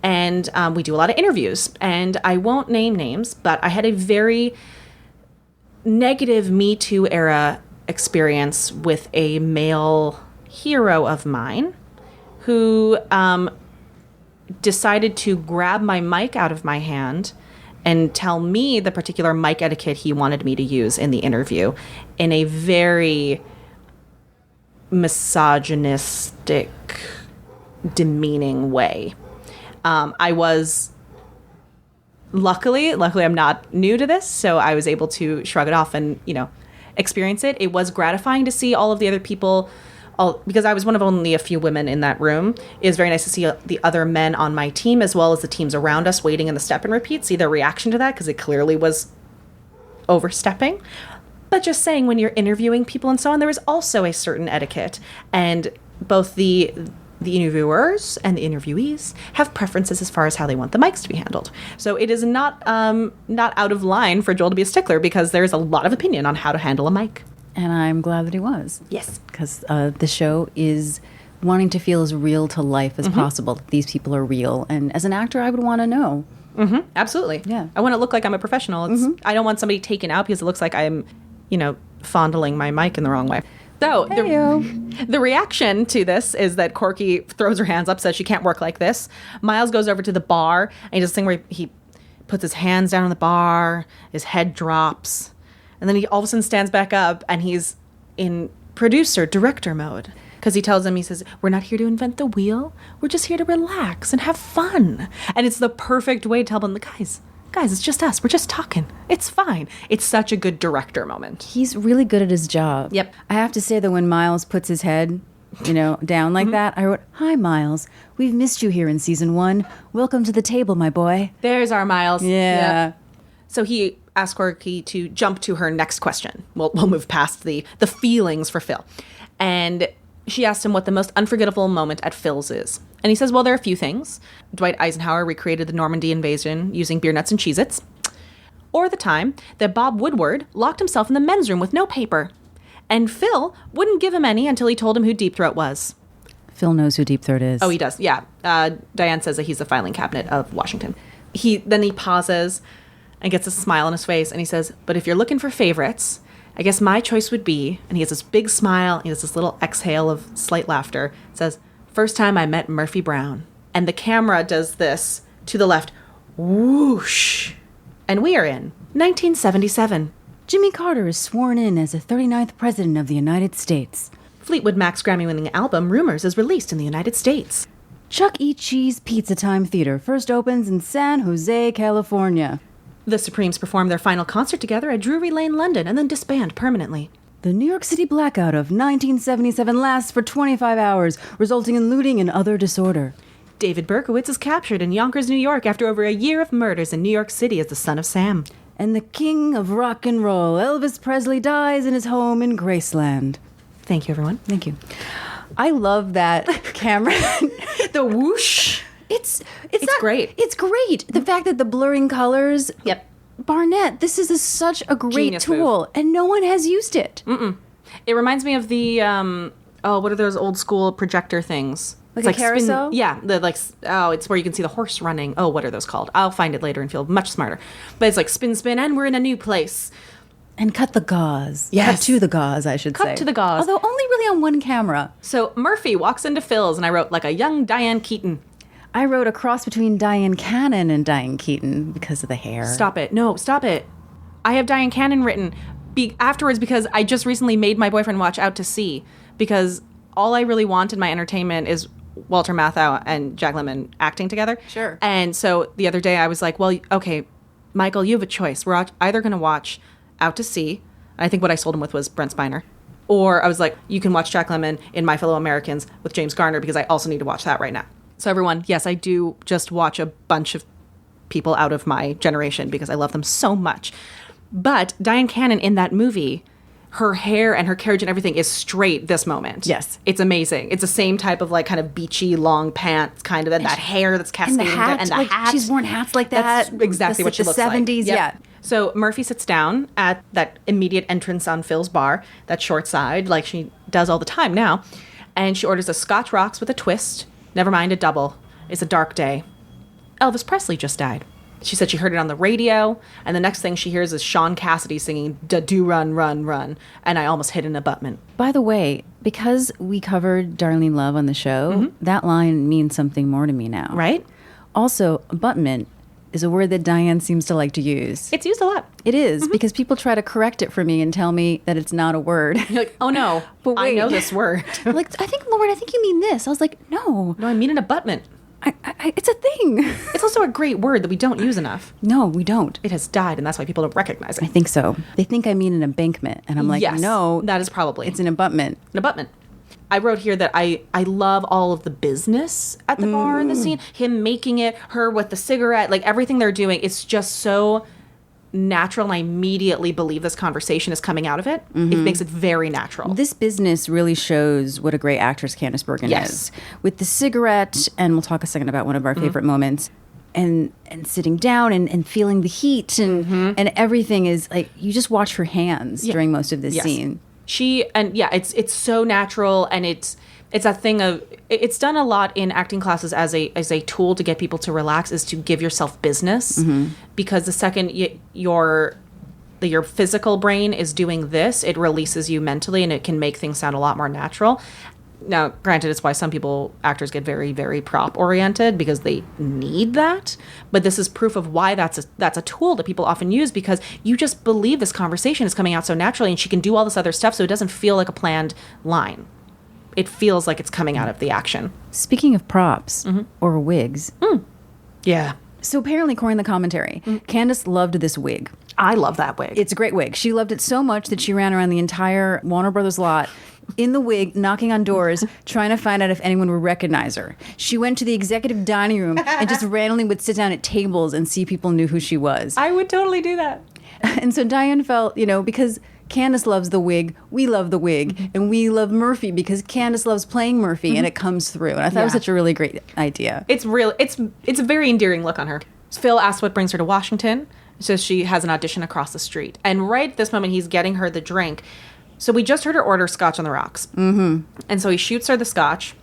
and we do a lot of interviews. And I won't name names, but I had a very negative Me Too era experience with a male hero of mine who decided to grab my mic out of my hand and tell me the particular mic etiquette he wanted me to use in the interview in a very misogynistic, demeaning way. I was luckily, I'm not new to this, so I was able to shrug it off and, experience it. It was gratifying to see all of the other people, because I was one of only a few women in that room. It was very nice to see the other men on my team, as well as the teams around us waiting in the step and repeat, see their reaction to that, because it clearly was overstepping. But just saying, when you're interviewing people and so on, there is also a certain etiquette, and both the interviewers and the interviewees have preferences as far as how they want the mics to be handled. So it is not out of line for Joel to be a stickler, because there's a lot of opinion on how to handle a mic. And I'm glad that he was. Yes. Because the show is wanting to feel as real to life as possible. That these people are real. And as an actor, I would want to know. Mm-hmm. Absolutely. Yeah. I want to look like I'm a professional. I don't want somebody taken out because it looks like I'm, fondling my mic in the wrong way. So the reaction to this is that Corky throws her hands up, says she can't work like this. Miles goes over to the bar, and he does this thing where he puts his hands down on the bar, his head drops, and then he all of a sudden stands back up, and he's in director mode. Because he tells them, he says, we're not here to invent the wheel. We're just here to relax and have fun. And it's the perfect way to tell them, guys, it's just us. We're just talking. It's fine. It's such a good director moment. He's really good at his job. Yep. I have to say that when Miles puts his head, down like that, I wrote, "Hi, Miles. We've missed you here in season 1. Welcome to the table, my boy." There's our Miles. Yeah. Yep. So he asked Corky to jump to her next question. We'll move past the feelings for Phil. And she asked him what the most unforgettable moment at Phil's is. And he says, well, there are a few things. Dwight Eisenhower recreated the Normandy invasion using beer nuts and Cheez-Its. Or the time that Bob Woodward locked himself in the men's room with no paper. And Phil wouldn't give him any until he told him who Deep Throat was. Phil knows who Deep Throat is. Oh, he does. Yeah. Diane says that he's the filing cabinet of Washington. Then he pauses and gets a smile on his face. And he says, but if you're looking for favorites, I guess my choice would be, and he has this big smile, he has this little exhale of slight laughter, says, first time I met Murphy Brown. And the camera does this to the left, whoosh. And we are in 1977. Jimmy Carter is sworn in as the 39th President of the United States. Fleetwood Mac's Grammy-winning album, Rumors, is released in the United States. Chuck E. Cheese Pizza Time Theater first opens in San Jose, California. The Supremes perform their final concert together at Drury Lane, London, and then disband permanently. The New York City blackout of 1977 lasts for 25 hours, resulting in looting and other disorder. David Berkowitz is captured in Yonkers, New York after over a year of murders in New York City as the son of Sam. And the king of rock and roll, Elvis Presley, dies in his home in Graceland. Thank you, everyone. Thank you. I love that camera. The whoosh. It's great. It's great. The fact that the blurring colors. Yep. Barnett, this is such a great Genius tool, move. and no one has used it. It reminds me of the, what are those old school projector things? Like a carousel? It's where you can see the horse running. Oh, what are those called? I'll find it later and feel much smarter. But it's like spin, spin, and we're in a new place. And cut the gauze. Yes. Cut to the gauze, I should say. Cut to the gauze. Although only really on one camera. So Murphy walks into Phil's, and I wrote, like a young Diane Keaton. I wrote a cross between Diane Cannon and Diane Keaton because of the hair. Stop it. No, stop it. I have Diane Cannon written afterwards because I just recently made my boyfriend watch Out to Sea, because all I really want in my entertainment is Walter Matthau and Jack Lemmon acting together. Sure. And so the other day I was like, well, okay, Michael, you have a choice. We're either going to watch Out to Sea. I think what I sold him with was Brent Spiner. Or I was like, you can watch Jack Lemmon in My Fellow Americans with James Garner, because I also need to watch that right now. So everyone, yes, I do just watch a bunch of people out of my generation because I love them so much. But Diane Cannon in that movie, her hair and her carriage and everything is straight this moment. Yes. It's amazing. It's the same type of like kind of beachy long pants kind of, and that hair that's And the cascading. hat. And the like, hat. She's worn hats like that. That's exactly what she looks the like. 70s, Yep. yeah. So Murphy sits down at that immediate entrance on Phil's bar, that short side, like she does all the time now. And she orders a Scotch Rocks with a twist. Never mind, a double. It's a dark day. Elvis Presley just died. She said she heard it on the radio, and the next thing she hears is Sean Cassidy singing "Do Run, Run, Run," and I almost hit an abutment. By the way, because we covered Darlene Love on the show, that line means something more to me now. Right? Also, abutment is a word that Diane seems to like to use. It's used a lot. It is, because people try to correct it for me and tell me that it's not a word. You're like, oh no, But I wait. know this word. Like, I think, Lauren, I think you mean this. I was like, no. No, I mean an abutment. It's a thing. It's also a great word that we don't use enough. No, we don't. It has died, and that's why people don't recognize I it. think so. They think I mean an embankment, and I'm like, Yes, no, that is probably it's an abutment. an abutment. I wrote here that I love all of the business at the bar in the scene. Him making it, her with the cigarette, like everything they're doing. It's just so natural, and I immediately believe this conversation is coming out of it. It makes it very natural. This business really shows what a great actress Candice Bergen Yes. is. With the cigarette, and we'll talk a second about one of our favorite moments, and sitting down and feeling the heat and everything is like, you just watch her hands during most of this Yes. scene. It's so natural, and it's that thing of, it's done a lot in acting classes as a tool to get people to relax, is to give yourself business, because the second your physical brain is doing this, it releases you mentally, and it can make things sound a lot more natural. Now, granted, it's why some actors get very, very prop oriented, because they need that. But this is proof of why that's a tool that people often use, because you just believe this conversation is coming out so naturally, and she can do all this other stuff, so it doesn't feel like a planned line. It feels like it's coming out of the action. Speaking of props or wigs, Yeah. so apparently, according to the commentary, Candice loved this wig. I love that wig. It's a great wig. She loved it so much that she ran around the entire Warner Brothers lot in the wig, knocking on doors, trying to find out if anyone would recognize her. She went to the executive dining room and just randomly would sit down at tables and see people knew who she was. I would totally do that. And so Diane felt, because Candice loves the wig, we love the wig, and we love Murphy because Candice loves playing Murphy, and it comes through. And I thought it was Yeah. such a really great idea. It's a very endearing look on her. Phil asks what brings her to Washington. So she has an audition across the street. And right at this moment, he's getting her the drink. So we just heard her order scotch on the rocks. Mm-hmm. And so he shoots her the scotch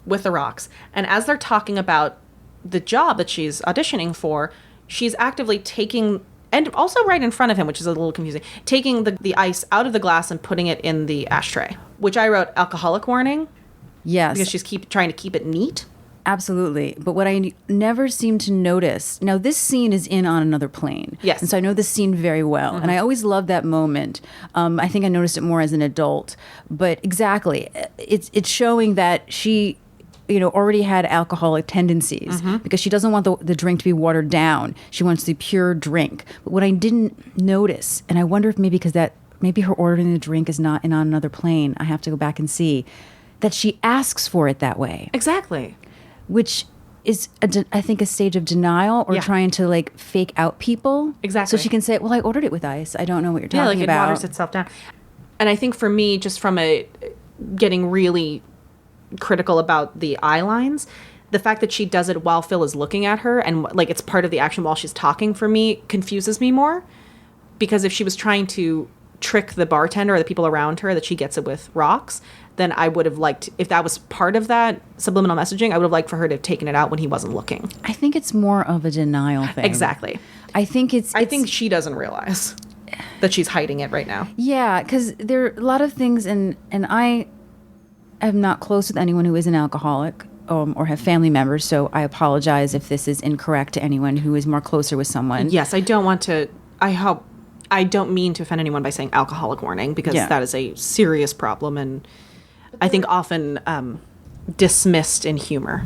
with the rocks. And as they're talking about the job that she's auditioning for, she's actively taking, and also right in front of him, which is a little confusing, taking the ice out of the glass and putting it in the ashtray, which I wrote alcoholic warning, Yes. because she's trying to keep it neat. Absolutely. But what I never seem to notice, now this scene is in On Another Plane. Yes. And so I know this scene very well. And I always love that moment. I think I noticed it more as an adult. But exactly, it's showing that she, already had alcoholic tendencies because she doesn't want the drink to be watered down. She wants the pure drink. But what I didn't notice, and I wonder if maybe because maybe her ordering the drink is not in On Another Plane, I have to go back and see, that she asks for it that way. Exactly. Which is, I think, a stage of denial or Yeah. trying to fake out people. Exactly. So she can say, well, I ordered it with ice. I don't know what you're Yeah, talking like about. it waters itself down. And I think for me, just from getting really critical about the eye lines, the fact that she does it while Phil is looking at her and it's part of the action while she's talking, for me, confuses me more. Because if she was trying to trick the bartender or the people around her that she gets it with rocks, then I would have liked, if that was part of that subliminal messaging, I would have liked for her to have taken it out when he wasn't looking. I think it's more of a denial thing. Exactly. I think I think she doesn't realize that she's hiding it right now. Yeah, because there are a lot of things, and I am not close with anyone who is an alcoholic or have family members, so I apologize if this is incorrect to anyone who is more closer with someone. Yes, I don't mean to offend anyone by saying alcoholic warning, because Yeah. that is a serious problem, and I think often dismissed in humor.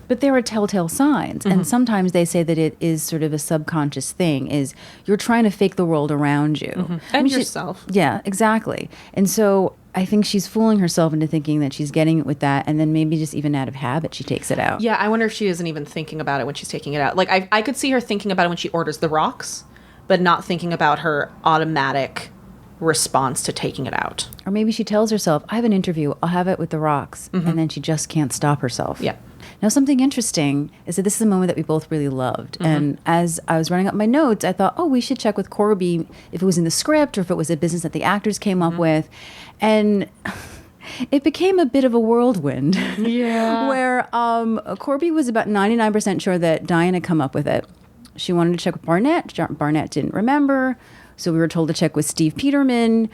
But there are telltale signs, and sometimes they say that it is sort of a subconscious thing, is you're trying to fake the world around you. And she- yourself. Yeah, exactly. And so I think she's fooling herself into thinking that she's getting it with that, and then maybe just even out of habit she takes it out. Yeah, I wonder if she isn't even thinking about it when she's taking it out. I could see her thinking about it when she orders the rocks, but not thinking about her automatic response to taking it out. Or maybe she tells herself, I have an interview, I'll have it with the rocks, and then she just can't stop herself. Yeah. Now, something interesting is that this is a moment that we both really loved. And as I was running up my notes, I thought, we should check with Corby if it was in the script or if it was a business that the actors came up with. And it became a bit of a whirlwind. Yeah. Where Corby was about 99% sure that Diane had come up with it. She wanted to check with Barnett. Barnett didn't remember. So we were told to check with Steve Peterman,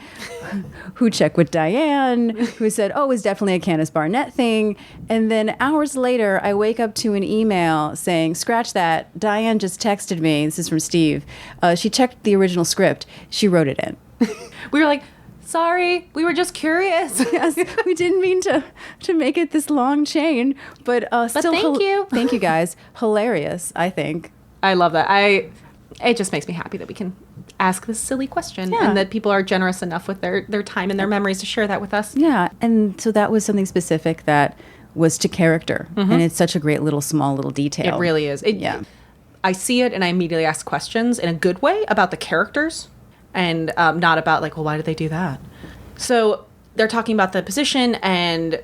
who checked with Diane, who said, it was definitely a Candice Barnett thing. And then hours later, I wake up to an email saying, scratch that. Diane just texted me. This is from Steve. She checked the original script. She wrote it in. We were like, sorry. We were just curious. Yes, we didn't mean to make it this long chain, but still, thank you. thank you guys. Hilarious, I think. I love that. It just makes me happy that we can ask this silly question Yeah. and that people are generous enough with their time and their memories to share that with us. Yeah, and so that was something specific that was to character, and it's such a great little small little detail. It really is. Yeah. I see it and I immediately ask questions in a good way about the characters and not about like, well, why did they do that? So they're talking about the position and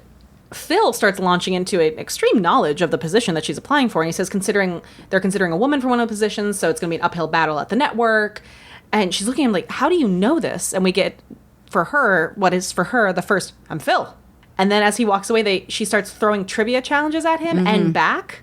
Phil starts launching into an extreme knowledge of the position that she's applying for. And he says, they're considering a woman for one of the positions, so it's going to be an uphill battle at the network. And she's looking at him like, how do you know this? And we get, for her, what is for her the first, I'm Phil. And then as he walks away, she starts throwing trivia challenges at him and back.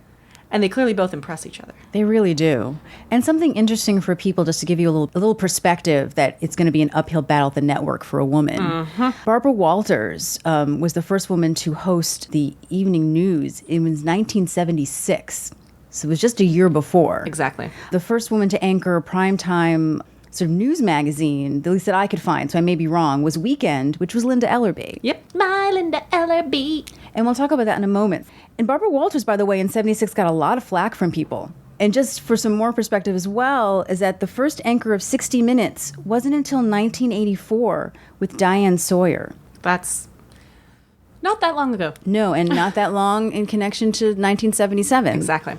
And they clearly both impress each other. They really do. And something interesting for people, just to give you a little perspective, that it's going to be an uphill battle at the network for a woman. Barbara Walters was the first woman to host the evening news. It was 1976. So it was just a year before. Exactly. The first woman to anchor a primetime sort of news magazine, the least that I could find, so I may be wrong, was Weekend, which was Linda Ellerbee. Yep. My Linda Ellerbee. And we'll talk about that in a moment. And Barbara Walters, by the way, in 76 got a lot of flack from people. And just for some more perspective as well, is that the first anchor of 60 Minutes wasn't until 1984 with Diane Sawyer. That's not that long ago. No, and not that long in connection to 1977. Exactly.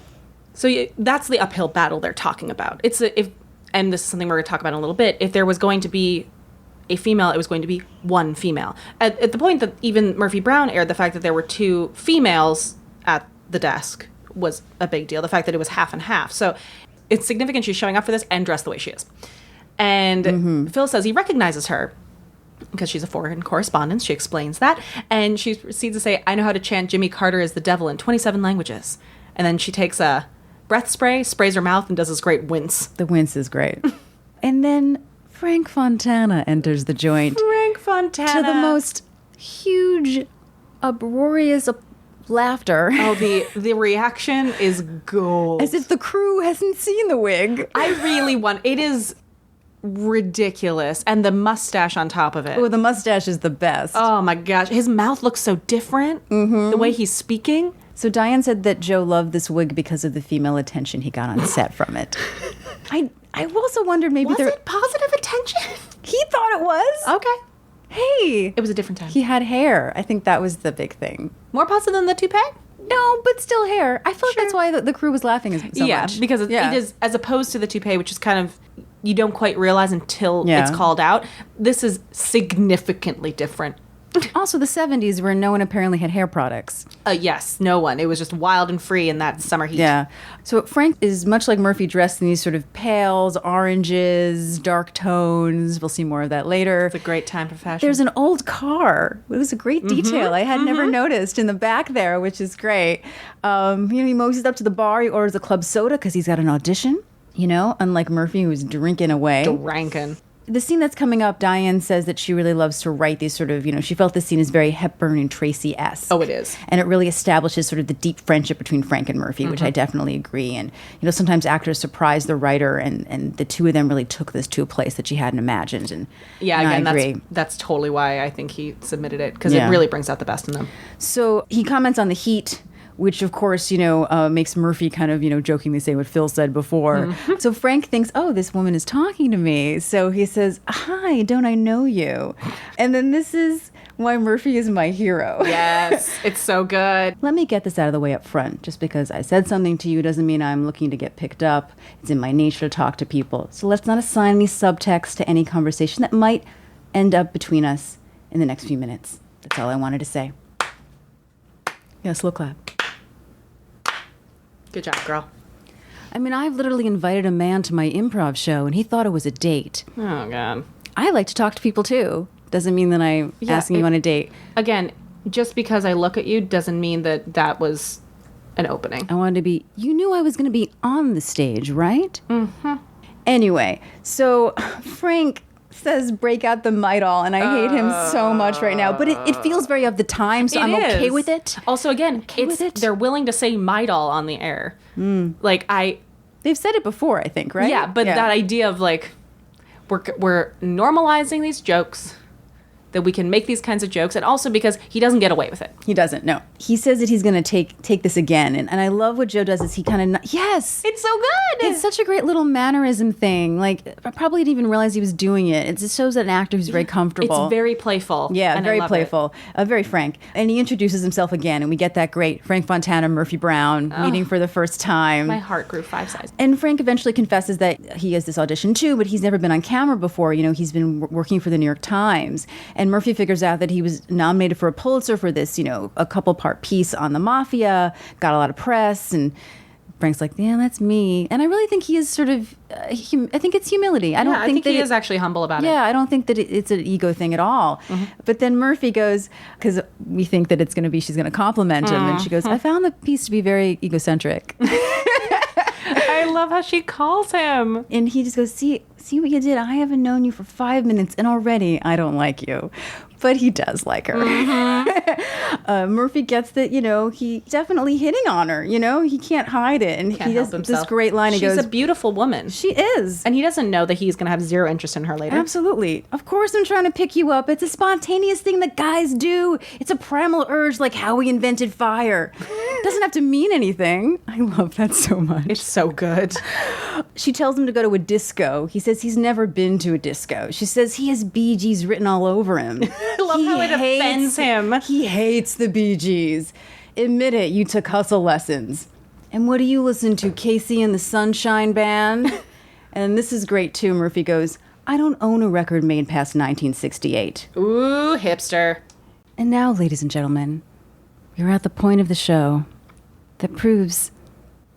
So that's the uphill battle they're talking about. And this is something we're going to talk about in a little bit. If there was going to be a female, it was going to be one female. At the point that even Murphy Brown aired, the fact that there were two females at the desk was a big deal. The fact that it was half and half. So it's significant she's showing up for this and dressed the way she is. And Phil says he recognizes her because she's a foreign correspondent. She explains that. And she proceeds to say, I know how to chant Jimmy Carter is the devil in 27 languages. And then she takes a breath spray, sprays her mouth, and does this great wince. The wince is great. And then Frank Fontana enters the joint. Frank Fontana. To the most huge, uproarious laughter. Oh, the reaction is gold. As if the crew hasn't seen the wig. I really want... It is ridiculous. And the mustache on top of it. Oh, the mustache is the best. Oh, my gosh. His mouth looks so different. The way he's speaking. So Diane said that Joe loved this wig because of the female attention he got on set from it. I also wondered maybe Was it positive attention? He thought it was. Okay. Hey. It was a different time. He had hair. I think that was the big thing. More positive than the toupee? No, but still hair. I feel like that's why the crew was laughing so yeah, much. because it is, as opposed to the toupee, which is kind of, you don't quite realize until it's called out. This is significantly different. Also, the 70s where no one apparently had hair products. Yes, no one. It was just wild and free in that summer heat. Yeah. So Frank is much like Murphy, dressed in these sort of pales, oranges, dark tones. We'll see more of that later. It's a great time for fashion. There's an old car. It was a great detail I had never noticed in the back there, which is great. He moses up to the bar. He orders a club soda because he's got an audition. Unlike Murphy, who was drinking away. Drankin'. The scene that's coming up, Diane says that she really loves to write these sort of, she felt this scene is very Hepburn and Tracy-esque. Oh, it is. And it really establishes sort of the deep friendship between Frank and Murphy, which I definitely agree. And, sometimes actors surprise the writer, and the two of them really took this to a place that she hadn't imagined. And Yeah, and again, I agree. that's totally why I think he submitted it, because it really brings out the best in them. So he comments on the heat, which, of course, makes Murphy kind of, jokingly say what Phil said before. So Frank thinks, oh, this woman is talking to me. So he says, hi, don't I know you? And then this is why Murphy is my hero. Yes, it's so good. Let me get this out of the way up front. Just because I said something to you doesn't mean I'm looking to get picked up. It's in my nature to talk to people. So let's not assign any subtext to any conversation that might end up between us in the next few minutes. That's all I wanted to say. Yeah, slow clap. Good job, girl. I mean, I've literally invited a man to my improv show, and he thought it was a date. Oh, God. I like to talk to people, too. Doesn't mean that I'm asking you on a date. Again, just because I look at you doesn't mean that was an opening. I wanted to be... You knew I was going to be on the stage, right? Mm-hmm. Anyway, so Frank says break out the Midol, and I hate him so much right now. But it feels very of the time, so I'm okay with it. Also, again, they're willing to say Midol on the air. They've said it before, I think, right? Yeah, but that idea of we're normalizing these jokes that we can make these kinds of jokes, and also because he doesn't get away with it. He doesn't, no. He says that he's going to take this again. And I love what Joe does is he kind of, yes. It's so good. It's such a great little mannerism thing. Like, I probably didn't even realize he was doing it. It just shows that an actor who's very comfortable. It's very playful. Yeah, and very I love playful. Very frank. And he introduces himself again, and we get that great Frank Fontana, Murphy Brown meeting for the first time. My heart grew 5 sizes. And Frank eventually confesses that he has this audition too, but he's never been on camera before. You know, he's been working for the New York Times. And Murphy figures out that he was nominated for a Pulitzer for this, you know, a couple part piece on the mafia, got a lot of press, and Frank's like, yeah, that's me. And I really think he is sort of, I think it's humility. I think he is actually humble about it. Yeah, I don't think that it's an ego thing at all. But then Murphy goes, because we think that it's going to be, she's going to compliment him. And she goes, I found the piece to be very egocentric. I love how she calls him. And he just goes, see what you did? I haven't known you for 5 minutes and already I don't like you. But he does like her. Murphy gets that, you know, he definitely hitting on her, you know, he can't hide it. And Can't he help does this himself. great line. He She's goes, a beautiful woman. she is. And he doesn't know that he's going to have zero interest in her later. Absolutely. Of course I'm trying to pick you up. It's a spontaneous thing that guys do. It's a primal urge like how we invented fire. Doesn't have to mean anything. I love that so much. It's so good. She tells him to go to a disco. He says he's never been to a disco. She says he has Bee Gees written all over him. I love how it offends him. He hates the Bee Gees. Admit it, you took hustle lessons. And what do you listen to, Casey and the Sunshine Band? And this is great too. Murphy goes, I don't own a record made past 1968. Ooh, hipster. And now, ladies and gentlemen, you're at the point of the show that proves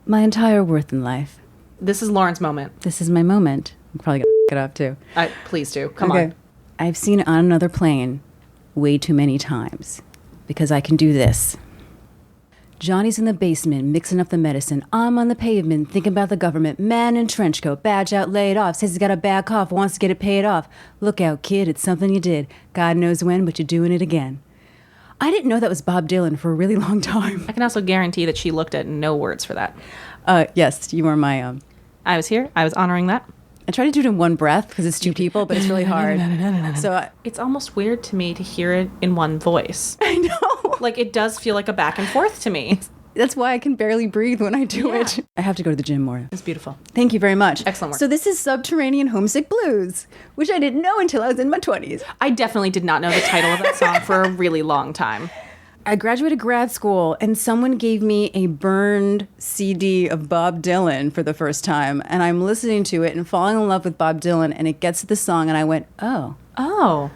my entire worth in life. This is Lauren's moment. This is my moment. I'm probably going to it up too. Please do. Come on. I've seen it on another plane way too many times because I can do this. Johnny's in the basement mixing up the medicine. I'm on the pavement thinking about the government. Man in trench coat, badge out, laid off. Says he's got a bad cough, wants to get it paid off. Look out, kid, it's something you did. God knows when, but you're doing it again. I didn't know that was Bob Dylan for a really long time. I can also guarantee that she looked at no words for that. Yes, you were my... I was here. I was honoring that. I try to do it in one breath because it's two people, but it's really hard. So It's almost weird to me to hear it in one voice. I know. Like, it does feel like a back and forth to me. That's why I can barely breathe when I do it. I have to go to the gym more. It's beautiful. Thank you very much. Excellent work. So this is Subterranean Homesick Blues, which I didn't know until I was in my 20s. I definitely did not know the title of that song for a really long time. I graduated grad school and someone gave me a burned CD of Bob Dylan for the first time. And I'm listening to it and falling in love with Bob Dylan. And it gets to the song and I went, oh. Oh.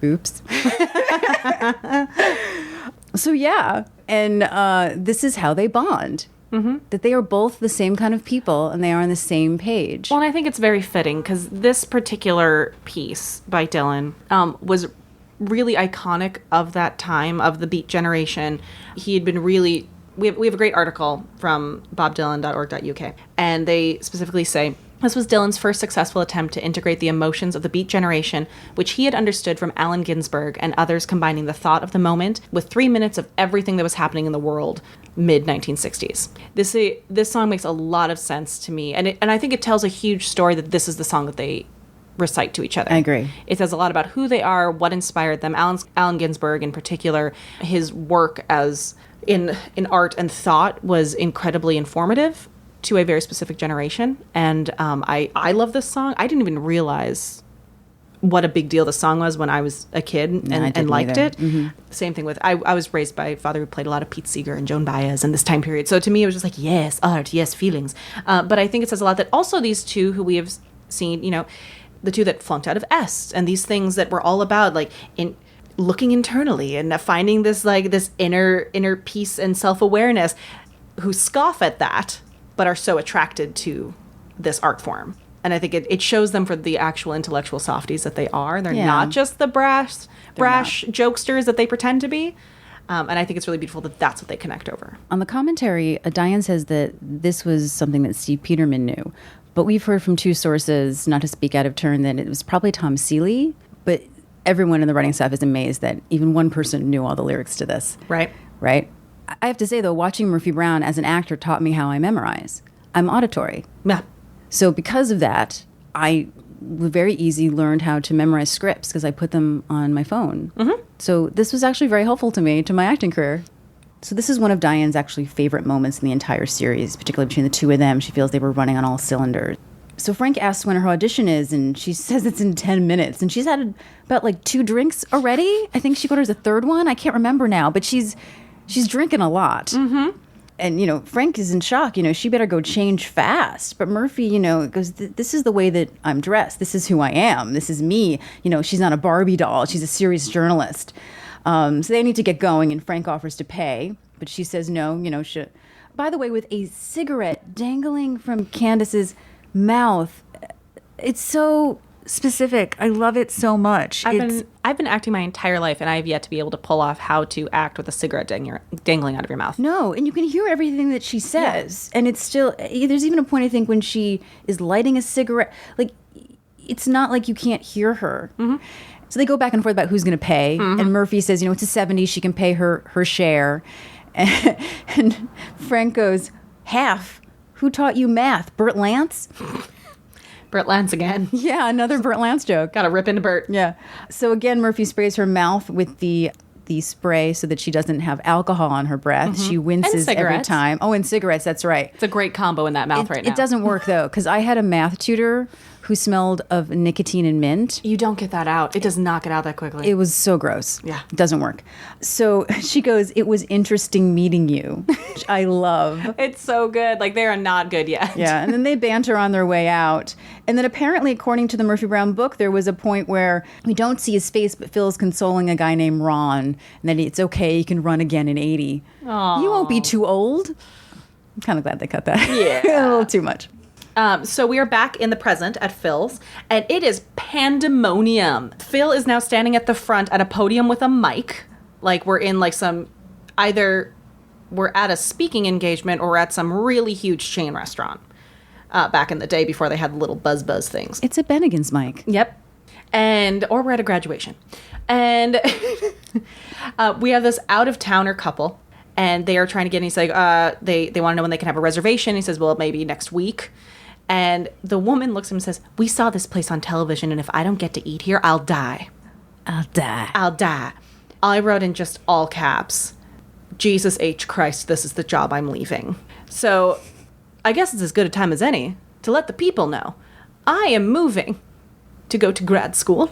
Oops. So yeah. And this is how they bond. Mm-hmm. That they are both the same kind of people and they are on the same page. Well, and I think it's very fitting because this particular piece by Dylan was really iconic of that time, of the Beat generation. He had been really... We have a great article from bobdylan.org.uk, and they specifically say, this was Dylan's first successful attempt to integrate the emotions of the Beat generation, which he had understood from Allen Ginsberg and others, combining the thought of the moment with 3 minutes of everything that was happening in the world mid-1960s. This song makes a lot of sense to me, and I think it tells a huge story that this is the song that they recite to each other. I agree. It says a lot about who they are, what inspired them. Allen Ginsberg in particular, his work as in art and thought was incredibly informative to a very specific generation. And I love this song. I didn't even realize what a big deal the song was when I was a kid and liked it. Mm-hmm. Same thing with, I was raised by a father who played a lot of Pete Seeger and Joan Baez in this time period. So to me, it was just like, yes, art, yes, feelings. But I think it says a lot that also these two who we have seen, you know, the two that flunked out of S and these things that were all about like in looking internally and finding this like this inner peace and self-awareness, who scoff at that but are so attracted to this art form. And I think it shows them for the actual intellectual softies that they are. They're not just the brash jokesters that they pretend to be. And I think it's really beautiful that that's what they connect over. On the commentary, Diane says that this was something that Steve Peterman knew. But we've heard from two sources, not to speak out of turn, that it was probably Tom Seeley. But everyone in the writing staff is amazed that even one person knew all the lyrics to this. Right. Right? I have to say, though, watching Murphy Brown as an actor taught me how I memorize. I'm auditory. Yeah. So because of that, I very easy learned how to memorize scripts because I put them on my phone. So this was actually very helpful to me, to my acting career. So this is one of Diane's actually favorite moments in the entire series, particularly between the two of them. She feels they were running on all cylinders. So Frank asks when her audition is, and she says it's in 10 minutes. And she's had about like 2 drinks already. I think she orders a third one. I can't remember now, but she's drinking a lot. Mm-hmm. And, you know, Frank is in shock. You know, she better go change fast. But Murphy, you know, goes, this is the way that I'm dressed. This is who I am. This is me. You know, she's not a Barbie doll. She's a serious journalist. So they need to get going, and Frank offers to pay. But she says no, you know. By the way, with a cigarette dangling from Candace's mouth. It's so specific. I love it so much. I've been acting my entire life, and I have yet to be able to pull off how to act with a cigarette dangling out of your mouth. No, and you can hear everything that she says. Yeah. And it's still, there's even a point, I think, when she is lighting a cigarette. Like, it's not like you can't hear her. Mm-hmm. So they go back and forth about who's going to pay. Mm-hmm. And Murphy says, you know, it's a 70, she can pay her share. And Frank goes, half. Who taught you math? Burt Lance? Burt Lance again. Yeah, another Burt Lance joke. Got to rip into Burt. Yeah. So again, Murphy sprays her mouth with the spray so that she doesn't have alcohol on her breath. Mm-hmm. She winces every time. Oh, and cigarettes, that's right. It's a great combo in that mouth right now. It doesn't work, though, because I had a math tutor who smelled of nicotine and mint. You don't get that out. It does not get out that quickly. It was so gross. Yeah. It doesn't work. So she goes, it was interesting meeting you, which I love. It's so good. Like, they are not good yet. Yeah, and then they banter on their way out. And then apparently, according to the Murphy Brown book, there was a point where we don't see his face, but Phil's consoling a guy named Ron, and that it's okay, he can run again in 80. Aww. You won't be too old. I'm kind of glad they cut that. Yeah. A little too much. So we are back in the present at Phil's, and it is pandemonium. Phil is now standing at the front at a podium with a mic. Like, we're in like either we're at a speaking engagement or at some really huge chain restaurant. Back in the day before they had little buzz things. It's a Bennigan's mic. Yep. Or we're at a graduation. And we have this out-of-towner couple, and they are trying to get, and he's like, they want to know when they can have a reservation. He says, well, maybe next week. And the woman looks at him and says, we saw this place on television, and if I don't get to eat here, I'll die. I'll die. I'll die. I wrote in just all caps, Jesus H. Christ, this is the job I'm leaving. So I guess it's as good a time as any to let the people know I am moving to go to grad school.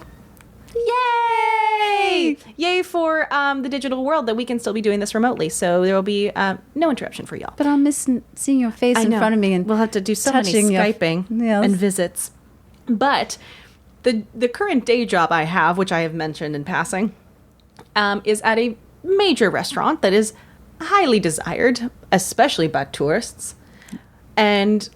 Yay! Yay for the digital world that we can still be doing this remotely. So there will be no interruption for y'all. But I'll miss seeing your face in front of me. And we'll have to do so many Skyping and visits. But the current day job I have, which I have mentioned in passing, is at a major restaurant that is highly desired, especially by tourists. And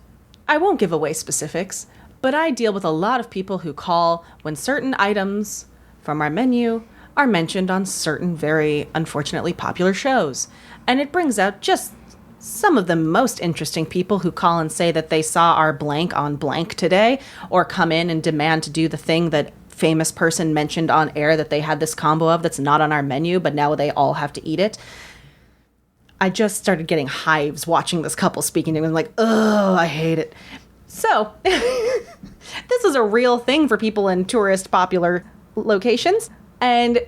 I won't give away specifics, but I deal with a lot of people who call when certain items from our menu are mentioned on certain very unfortunately popular shows. And it brings out just some of the most interesting people who call and say that they saw our blank on blank today, or come in and demand to do the thing that famous person mentioned on air that they had this combo of that's not on our menu, but now they all have to eat it. I just started getting hives watching this couple speaking to me. I'm like, oh, I hate it. So this is a real thing for people in tourist popular locations. And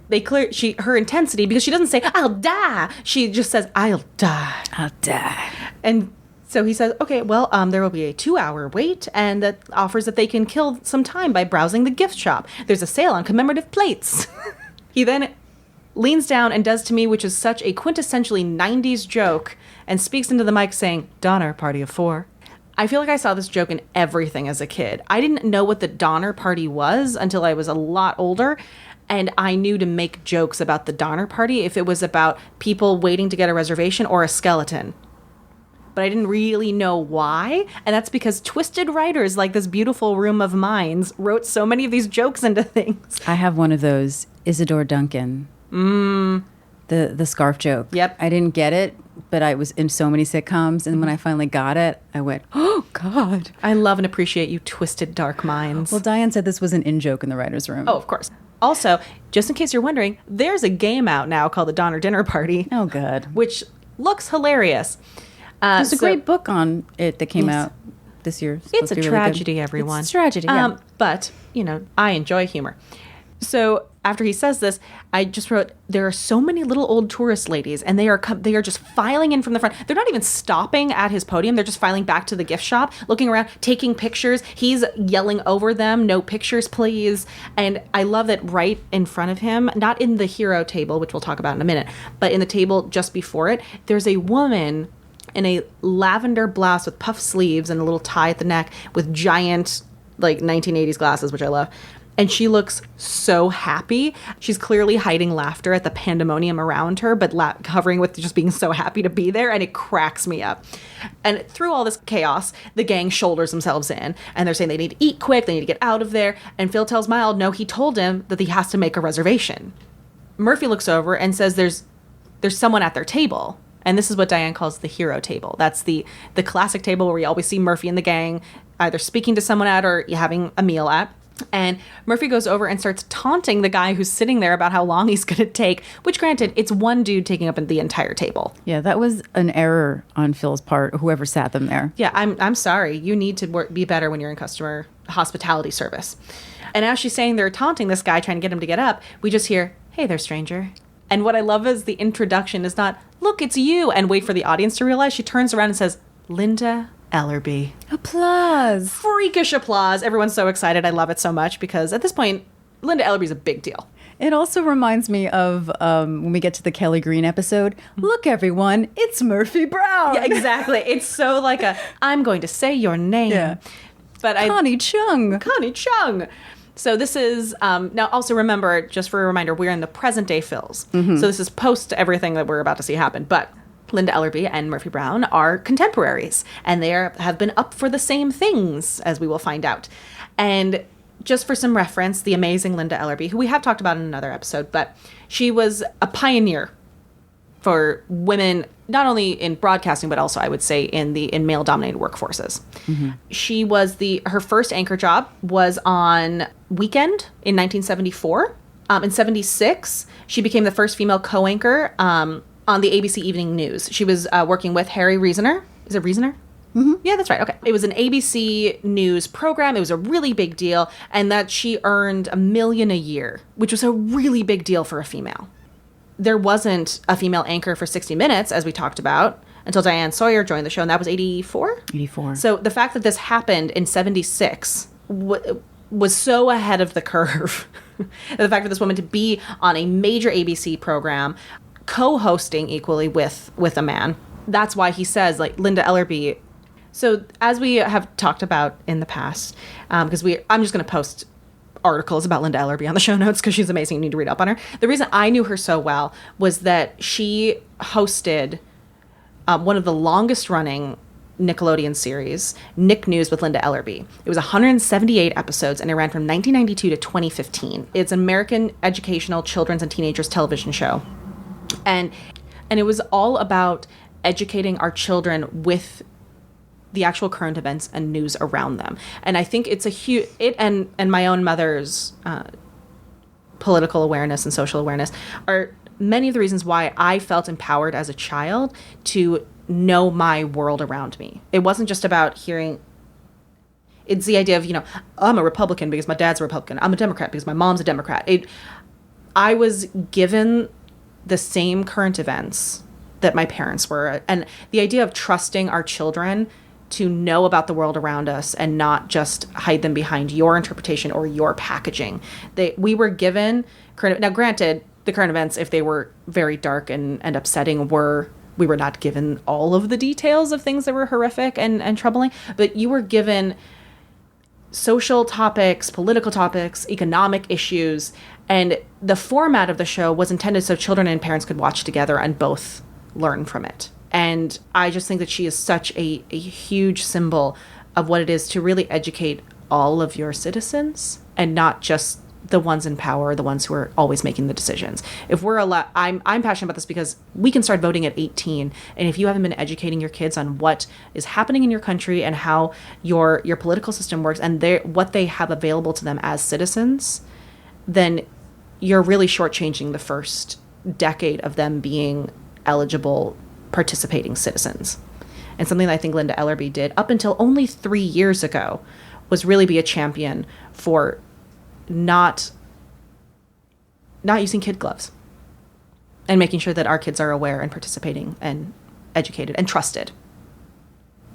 her intensity, because she doesn't say, I'll die. She just says, I'll die. I'll die. And so he says, okay, well, there will be a 2-hour wait, and that offers that they can kill some time by browsing the gift shop. There's a sale on commemorative plates. He then leans down and does to me, which is such a quintessentially 90s joke, and speaks into the mic saying, Donner Party of 4. I feel like I saw this joke in everything as a kid. I didn't know what the Donner Party was until I was a lot older, and I knew to make jokes about the Donner Party if it was about people waiting to get a reservation or a skeleton. But I didn't really know why, and that's because twisted writers like this beautiful room of minds wrote so many of these jokes into things. I have one of those, Isadora Duncan. The scarf joke. Yep. I didn't get it, but I was in so many sitcoms, and when I finally got it, I went, oh, God. I love and appreciate you twisted dark minds. Well, Diane said this was an in-joke in the writer's room. Oh, of course. Also, just in case you're wondering, there's a game out now called the Donner Dinner Party. Oh, good. Which looks hilarious. There's a great book on it that came out. this year. It's a tragedy, everyone. It's a tragedy, yeah. But, I enjoy humor. So after he says this, I just wrote, there are so many little old tourist ladies, and they are just filing in from the front. They're not even stopping at his podium. They're just filing back to the gift shop, looking around, taking pictures. He's yelling over them, no pictures, please. And I love that right in front of him, not in the hero table, which we'll talk about in a minute, but in the table just before it, there's a woman in a lavender blouse with puff sleeves and a little tie at the neck with giant, 1980s glasses, which I love. And she looks so happy. She's clearly hiding laughter at the pandemonium around her, but covering with just being so happy to be there. And it cracks me up. And through all this chaos, the gang shoulders themselves in. And they're saying they need to eat quick. They need to get out of there. And Phil tells Mild, no, he told him that he has to make a reservation. Murphy looks over and says there's someone at their table. And this is what Diane calls the hero table. That's the classic table where we always see Murphy and the gang either speaking to someone at or having a meal at. And Murphy goes over and starts taunting the guy who's sitting there about how long he's going to take, which granted, it's one dude taking up the entire table. Yeah, that was an error on Phil's part, whoever sat them there. Yeah, I'm sorry. You need to be better when you're in customer hospitality service. And as she's saying they're taunting this guy, trying to get him to get up, we just hear, hey there, stranger. And what I love is the introduction is not, look, it's you, and wait for the audience to realize. She turns around and says, Linda Ellerbee. Applause. Freakish applause. Everyone's so excited. I love it so much because at this point, Linda Ellerbee's a big deal. It also reminds me of when we get to the Kelly Green episode. Look, everyone, it's Murphy Brown. Yeah, exactly. It's so like I'm going to say your name. Yeah. But Connie Chung. Connie Chung. So this is, now also remember, just for a reminder, we're in the present day Phils. So this is post everything that we're about to see happen. But Linda Ellerbee and Murphy Brown are contemporaries, and they have been up for the same things, as we will find out. And just for some reference, the amazing Linda Ellerbee, who we have talked about in another episode, but she was a pioneer for women, not only in broadcasting, but also I would say in male-dominated workforces. She was her first anchor job was on Weekend in 1974. In 76, she became the first female co-anchor on the ABC Evening News. She was working with Harry Reasoner. Is it Reasoner? Mm-hmm. Yeah, that's right. Okay. It was an ABC News program. It was a really big deal. And that she earned $1 million a year, which was a really big deal for a female. There wasn't a female anchor for 60 Minutes, as we talked about, until Diane Sawyer joined the show, and that was 84? 84. So the fact that this happened in 76 was so ahead of the curve. The fact for this woman to be on a major ABC program, co-hosting equally with a man. That's why he says, Linda Ellerbee. So as we have talked about in the past, because I'm just going to post articles about Linda Ellerbee on the show notes because she's amazing. You need to read up on her. The reason I knew her so well was that she hosted one of the longest running Nickelodeon series, Nick News with Linda Ellerbee. It was 178 episodes, and it ran from 1992 to 2015. It's an American educational children's and teenagers television show. And it was all about educating our children with the actual current events and news around them. And I think it's and my own mother's political awareness and social awareness are many of the reasons why I felt empowered as a child to know my world around me. It wasn't just about hearing. It's the idea of, I'm a Republican because my dad's a Republican. I'm a Democrat because my mom's a Democrat. I was given the same current events that my parents were. And the idea of trusting our children to know about the world around us and not just hide them behind your interpretation or your packaging. We were given now granted, the current events, if they were very dark and upsetting, we were not given all of the details of things that were horrific and troubling, but you were given social topics, political topics, economic issues, and the format of the show was intended so children and parents could watch together and both learn from it. And I just think that she is such a huge symbol of what it is to really educate all of your citizens and not just the ones in power, the ones who are always making the decisions. If we're allowed, I'm passionate about this because we can start voting at 18. And if you haven't been educating your kids on what is happening in your country and how your political system works and what they have available to them as citizens, then you're really shortchanging the first decade of them being eligible participating citizens. And something that I think Linda Ellerby did up until only 3 years ago was really be a champion for not using kid gloves and making sure that our kids are aware and participating and educated and trusted.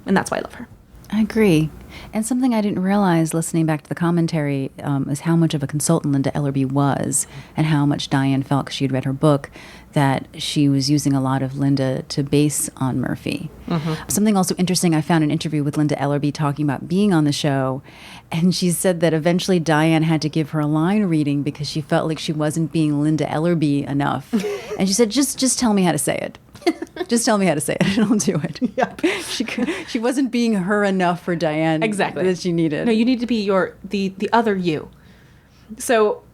And that's why I love her. I agree. And something I didn't realize listening back to the commentary is how much of a consultant Linda Ellerby was and how much Diane felt, because she had read her book, that she was using a lot of Linda to base on Murphy. Something also interesting, I found an interview with Linda Ellerby talking about being on the show, and she said that eventually Diane had to give her a line reading because she felt like she wasn't being Linda Ellerby enough. And she said, just tell me how to say it. Just tell me how to say it, and I'll do it. Yep. She wasn't being her enough for Diane. Exactly. That she needed. No, you need to be the other you. So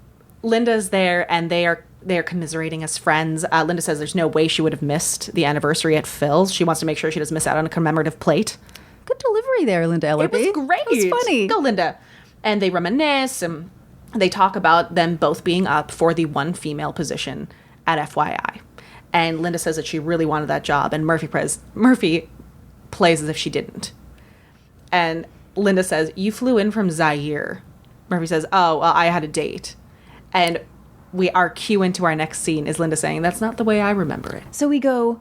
Linda's there, and they are commiserating as friends. Linda says there's no way she would have missed the anniversary at Phil's. She wants to make sure she doesn't miss out on a commemorative plate. Good delivery there, Linda Ellerby. It was great. It was funny. Go, Linda. And they reminisce, and they talk about them both being up for the one female position at FYI. And Linda says that she really wanted that job, and Murphy plays as if she didn't. And Linda says, "You flew in from Zaire." Murphy says, "Oh, well, I had a date." And our cue into our next scene is Linda saying, "That's not the way I remember it." So we go,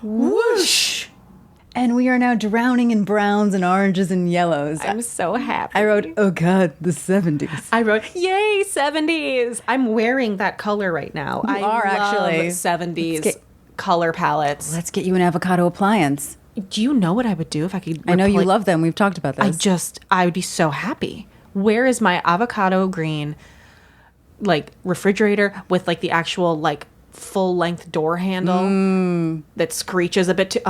Whoosh! and we are now drowning in browns and oranges and yellows. I'm so happy. I wrote, oh God, the 70s. I wrote, "Yay, 70s!" I'm wearing that color right now. You I are, love actually. 70s Let's get- color palettes. Let's get you an avocado appliance. Do you know what I would do if I could? I know you love them. We've talked about this. I would be so happy. Where is my avocado green, like, refrigerator with like the actual like full length door handle that screeches a bit too?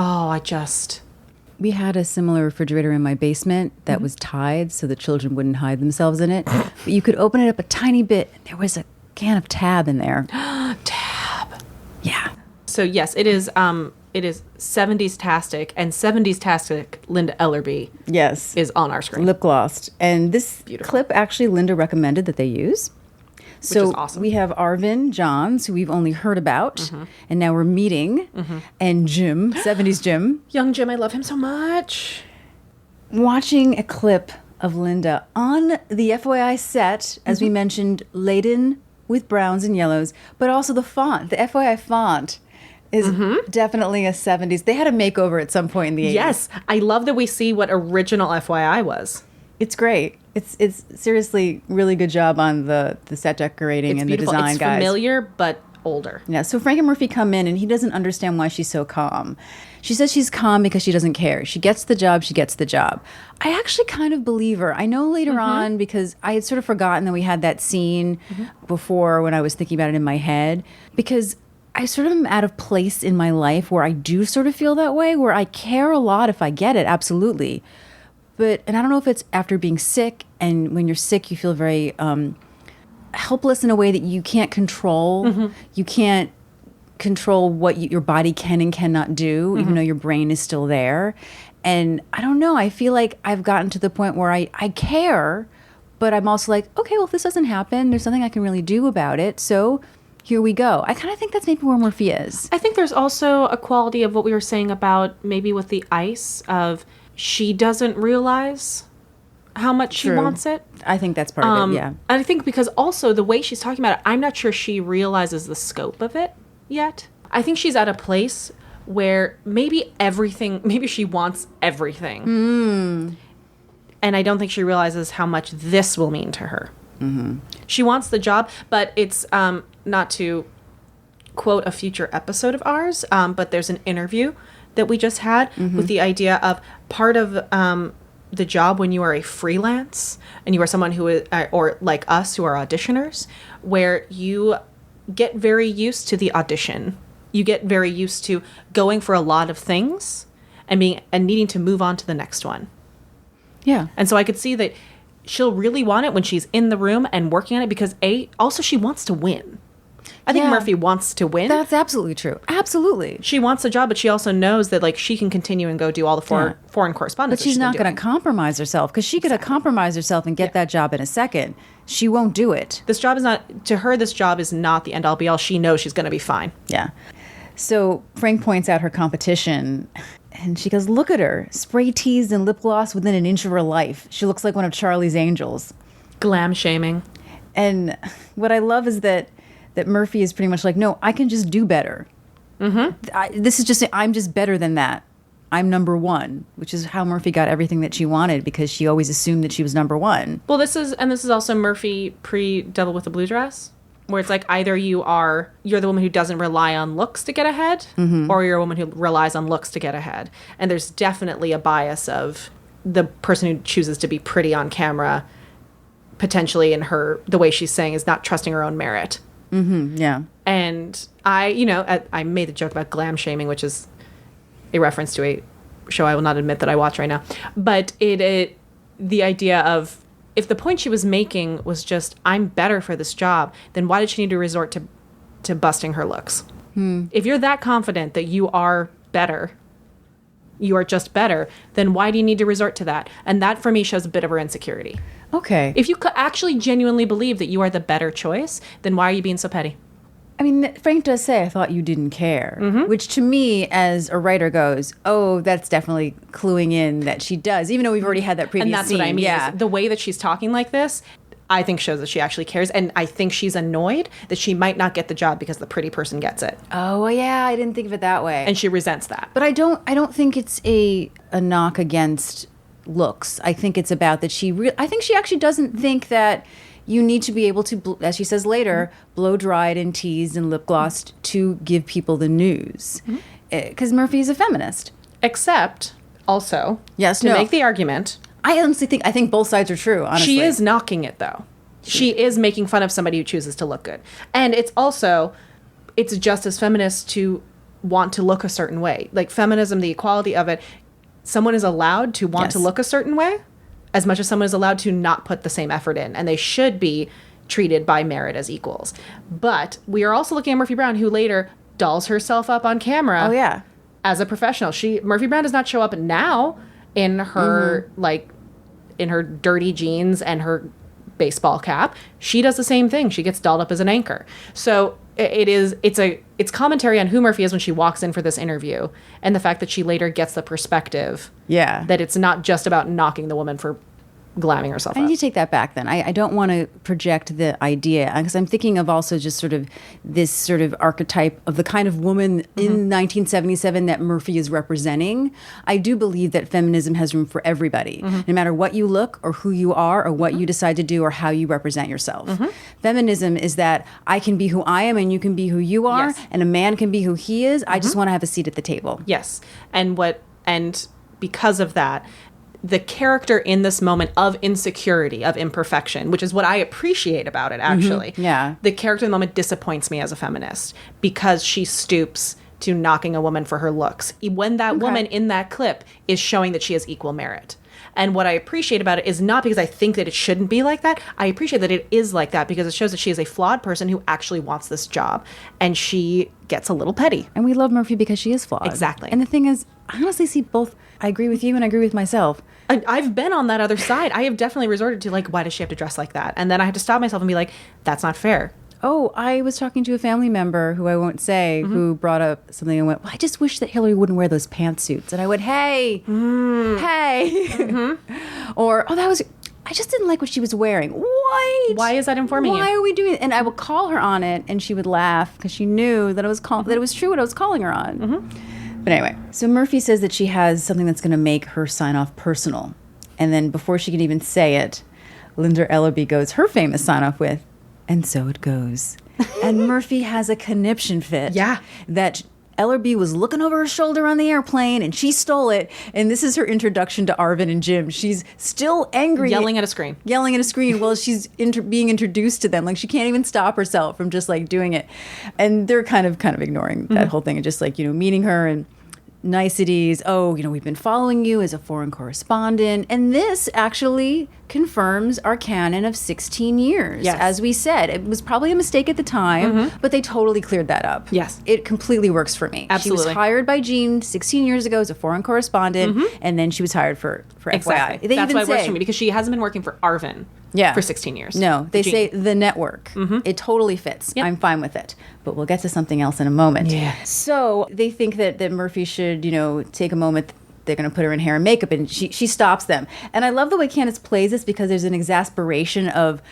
We had a similar refrigerator in my basement that was tied so the children wouldn't hide themselves in it. But you could open it up a tiny bit. There was a can of Tab in there. Tab. Yeah. So yes, it is 70s-tastic, and 70s-tastic Linda Ellerby Yes. is on our screen. Lip glossed. And this Beautiful. clip, actually, Linda recommended that they use. So is awesome. we have Arvin Johns, who we've only heard about, and now we're meeting, and Jim, 70s Jim, Young Jim, I love him so much. watching a clip of Linda on the FYI set, as we mentioned, laden with browns and yellows, but also the font, the FYI font is definitely a 70s. They had a makeover at some point in the 80s. Yes, I love that we see what original FYI was. It's great. It's seriously really good job on the set decorating It's and beautiful. the design It's guys. familiar, but older. Yeah, so Frank and Murphy come in, and he doesn't understand why she's so calm. She says she's calm because she doesn't care. She gets the job, she gets the job. I actually kind of believe her. I know later on, because I had sort of forgotten that we had that scene before when I was thinking about it in my head, because I sort of am at a place in my life where I do sort of feel that way, where I care a lot if I get it, absolutely. And I don't know if it's after being sick, and when you're sick, you feel very helpless in a way that you can't control. You can't control what your body can and cannot do, even though your brain is still there. And I don't know, I feel like I've gotten to the point where I care, but I'm also like, okay, well, if this doesn't happen, there's nothing I can really do about it. So here we go. I kind of think that's maybe where Murphy is. I think there's also a quality of what we were saying about maybe with the ice of she doesn't realize how much she True. wants it. I think that's part of it, yeah. And I think because also the way she's talking about it, I'm not sure she realizes the scope of it yet. I think she's at a place where maybe she wants everything. And I don't think she realizes how much this will mean to her. She wants the job, but it's not to quote a future episode of ours, but there's an interview that we just had with the idea of part of the job when you are a freelance and you are someone who is, or like us who are auditioners, where you get very used to the audition. You get very used to going for a lot of things and needing to move on to the next one. Yeah. And so I could see that she'll really want it when she's in the room and working on it because also she wants to win. I think Yeah. Murphy wants to win. That's absolutely true. Absolutely. She wants the job, but she also knows that like she can continue and go do all the foreign correspondence. But she's not going to compromise herself, because she could have compromised herself and get that job in a second. She won't do it. This job is not, to her, this job is not the end all be all. She knows she's going to be fine. Yeah. So Frank points out her competition, And she goes, look at her, spray teased and lip gloss within an inch of her life. She looks like one of Charlie's angels. Glam shaming. And what I love is that Murphy is pretty much like, no, I can just do better. This is just, I'm just better than that. I'm number one, which is how Murphy got everything that she wanted because she always assumed that she was number one. Well, this is also Murphy pre-Devil with the Blue Dress, where it's like either you're the woman who doesn't rely on looks to get ahead, or you're a woman who relies on looks to get ahead. And there's definitely a bias of the person who chooses to be pretty on camera, potentially in the way she's saying is not trusting her own merit. Yeah. And I made the joke about glam shaming, which is a reference to a show I will not admit that I watch right now. But the idea of, if the point she was making was just, I'm better for this job, then why did she need to resort to busting her looks? If you're that confident that you are better, you are just better, then why do you need to resort to that? And that, for me, shows a bit of her insecurity. Okay. If you actually genuinely believe that you are the better choice, then why are you being so petty? I mean, Frank does say, I thought you didn't care, which to me, as a writer goes, oh, that's definitely cluing in that she does, even though we've already had that previous And that's scene. what I mean. Yeah. Is the way that she's talking like this, I think shows that she actually cares. And I think she's annoyed that she might not get the job because the pretty person gets it. Oh, yeah, I didn't think of it that way. And she resents that. But I don't think it's a knock against looks. I think it's about that I think she actually doesn't think that you need to be able to, as she says later, blow dried and teased and lip glossed to give people the news. Because Murphy is a feminist. Except, also, Yes, to no. make the argument, I honestly think both sides are true, honestly. she is knocking it, though. She is making fun of somebody who chooses to look good. And it's just as feminist to want to look a certain way. Like feminism, the equality of it, someone is allowed to want to Yes. look a certain way as much as someone is allowed to not put the same effort in. And they should be treated by merit as equals. But we are also looking at Murphy Brown, who later dolls herself up on camera Oh, yeah. as a professional. Murphy Brown does not show up now in her in her dirty jeans and her baseball cap. She does the same thing. She gets dolled up as an anchor. So it's commentary on who Murphy is when she walks in for this interview, and the fact that she later gets the perspective Yeah. that it's not just about knocking the woman for glamming herself I up. need to take that back then. I don't want to project the idea because I'm thinking of also just sort of this sort of archetype of the kind of woman in 1977 that Murphy is representing. I do believe that feminism has room for everybody, no matter what you look or who you are or what you decide to do or how you represent yourself. Feminism is that I can be who I am and you can be who you are, Yes. and a man can be who he is. I just want to have a seat at the table. Yes. And because of that, the character in this moment of insecurity, of imperfection, which is what I appreciate about it, actually. Yeah. The character in the moment disappoints me as a feminist because she stoops to knocking a woman for her looks when that woman in that clip is showing that she has equal merit. And what I appreciate about it is not because I think that it shouldn't be like that. I appreciate that it is like that because it shows that she is a flawed person who actually wants this job. And she gets a little petty. And we love Murphy because she is flawed. Exactly. And the thing is, I honestly see both. I agree with you and I agree with myself. I've been on that other side. I have definitely resorted to why does she have to dress like that? And then I had to stop myself and be like, that's not fair. Oh, I was talking to a family member who I won't say, who brought up something and went, well, I just wish that Hillary wouldn't wear those pantsuits. And I went, hey. Or, I just didn't like what she was wearing. What? Why is that informing you? Why are we doing it? And I would call her on it and she would laugh because she knew that that it was true what I was calling her on. But anyway, so Murphy says that she has something that's going to make her sign off personal. And then before she can even say it, Linda Ellerby goes her famous sign off with, and so it goes. And Murphy has a conniption fit. Yeah. That Ellerby was looking over her shoulder on the airplane and she stole it. And this is her introduction to Arvin and Jim. She's still angry. Yelling at a screen. Yelling at a screen while she's being introduced to them. Like she can't even stop herself from just doing it. And they're kind of ignoring that whole thing and just meeting her and niceties. Oh, we've been following you as a foreign correspondent. And this actually confirms our canon of 16 years. Yes. As we said, it was probably a mistake at the time, but they totally cleared that up. Yes. It completely works for me. She Absolutely. was hired by Gene 16 years ago as a foreign correspondent, and then she was hired for Exactly. FYI. They That's even why it works say- for me because she hasn't been working for Arvin Yeah. for 16 years. No, they Gene. say the network. It totally fits. Yep. I'm fine with it. But we'll get to something else in a moment. Yeah. So they think that Murphy should, take a moment. They're going to put her in hair and makeup, and she stops them. And I love the way Candace plays this because there's an exasperation of,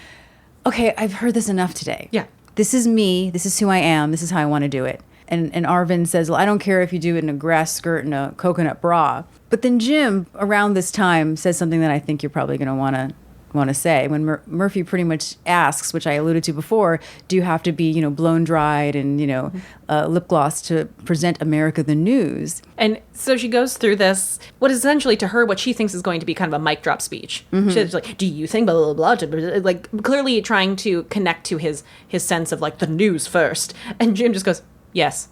okay, I've heard this enough today. Yeah. This is me. This is who I am. This is how I want to do it. And Arvin says, well, I don't care if you do it in a grass skirt and a coconut bra. But then Jim, around this time, says something that I think you're probably going to want to say. When Murphy pretty much asks, which I alluded to before, do you have to be, blown dried and, lip gloss to present America the news? And so she goes through this, what is essentially to her what she thinks is going to be kind of a mic drop speech. She's like, do you think blah, blah, blah, blah, like clearly trying to connect to his sense of like the news first. And Jim just goes, yes.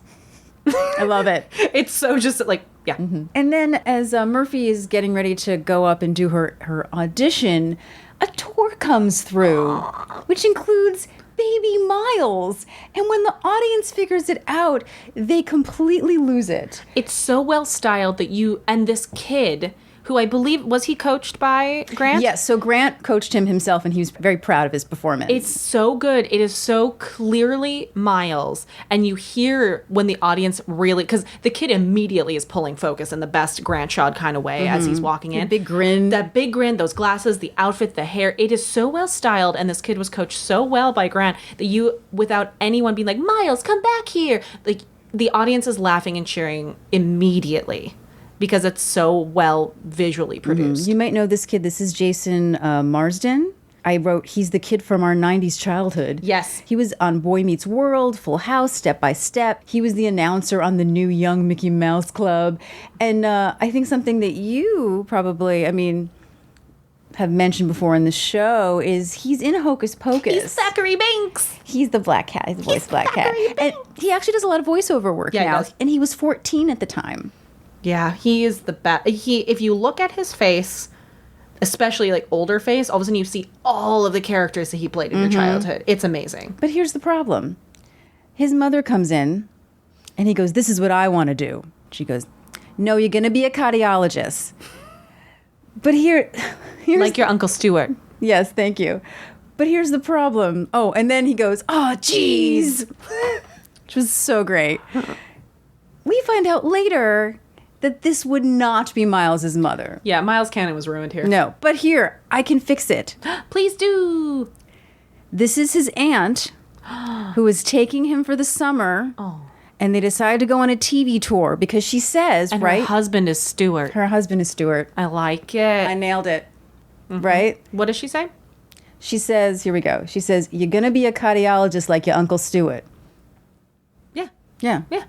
I love it. It's so just like, yeah. And then as Murphy is getting ready to go up and do her audition, a tour comes through, which includes baby Miles. And when the audience figures it out, they completely lose it. It's so well styled that and this kid, who I believe, was he coached by Grant? Yes, so Grant coached him himself, and he was very proud of his performance. It's so good. It is so clearly Miles. And you hear when the audience really, because the kid immediately is pulling focus in the best Grant Shod kind of way as he's walking in. The big grin. That big grin, those glasses, the outfit, the hair. It is so well styled. And this kid was coached so well by Grant that you, without anyone being like, Miles, come back here. Like the audience is laughing and cheering immediately. Because it's so well visually produced. You might know this kid. This is Jason Marsden. I wrote, he's the kid from our 90s childhood. Yes. He was on Boy Meets World, Full House, Step by Step. He was the announcer on the new Young Mickey Mouse Club. And I think something that you probably, have mentioned before in the show is he's in Hocus Pocus. He's Zachary Banks. He's the black cat. He's the voice black cat. And he actually does a lot of voiceover work Yeah, he now. does. And he was 14 at the time. Yeah, he is the best. If you look at his face, especially like older face, all of a sudden you see all of the characters that he played in your childhood. It's amazing. But here's the problem. His mother comes in and he goes, this is what I want to do. She goes, no, you're going to be a cardiologist. But here's Like your Uncle Stuart. Yes, thank you. But here's the problem. Oh, and then he goes, oh, geez. Which was so great. We find out later that this would not be Miles's mother. Yeah, Miles Cannon was ruined here. No, but here, I can fix it. Please do. This is his aunt who is taking him for the summer. Oh. And they decide to go on a TV tour because she says, And right? her husband is Stuart. Her husband is Stuart. I like it. I nailed it. Right? What does she say? She says, here we go. She says, you're going to be a cardiologist like your Uncle Stuart. Yeah. Yeah. Yeah.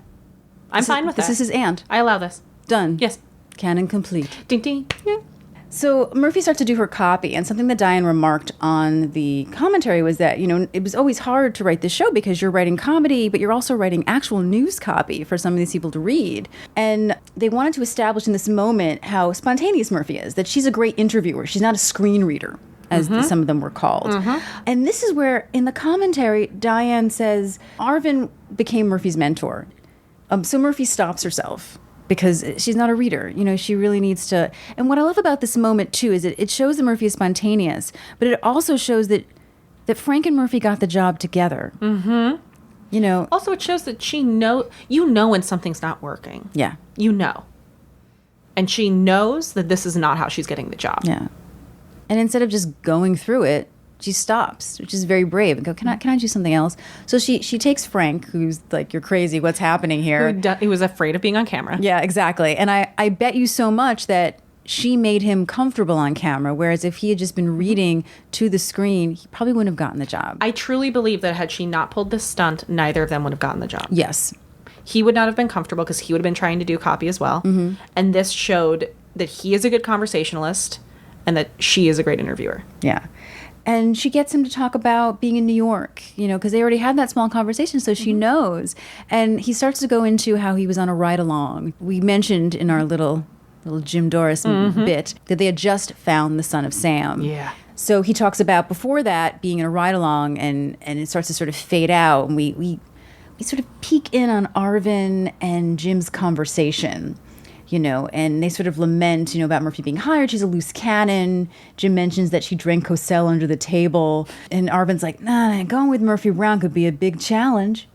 I'm fine with This that. is his aunt. I allow this. Done. Yes. Canon complete. Ding ding. Yeah. So Murphy starts to do her copy, and something that Diane remarked on the commentary was that, it was always hard to write this show because you're writing comedy, but you're also writing actual news copy for some of these people to read. And they wanted to establish in this moment how spontaneous Murphy is, that she's a great interviewer. She's not a screen reader, as some of them were called. And this is where, in the commentary, Diane says, Arvin became Murphy's mentor. So Murphy stops herself. Because she's not a reader. She really needs to. And what I love about this moment, too, is it shows that Murphy is spontaneous, but it also shows that Frank and Murphy got the job together. Mm-hmm. Also, it shows that you know when something's not working. Yeah. You know. And she knows that this is not how she's getting the job. Yeah. And instead of just going through it, she stops, which is very brave, and go, can I do something else? So she takes Frank, who's like, you're crazy, what's happening here? He was afraid of being on camera. Yeah, exactly. And I bet you so much that she made him comfortable on camera, whereas if he had just been reading to the screen, he probably wouldn't have gotten the job. I truly believe that had she not pulled this stunt, neither of them would have gotten the job. Yes. He would not have been comfortable because he would have been trying to do copy as well. Mm-hmm. And this showed that he is a good conversationalist and that she is a great interviewer. Yeah. And she gets him to talk about being in New York, because they already had that small conversation, so she knows. And he starts to go into how he was on a ride-along. We mentioned in our little Jim Doris bit that they had just found the son of Sam. Yeah. So he talks about before that being in a ride-along, and it starts to sort of fade out. And we sort of peek in on Arvin and Jim's conversation. and they sort of lament, about Murphy being hired. She's a loose cannon. Jim mentions that she drank Cosell under the table. And Arvin's like, nah, going with Murphy Brown could be a big challenge.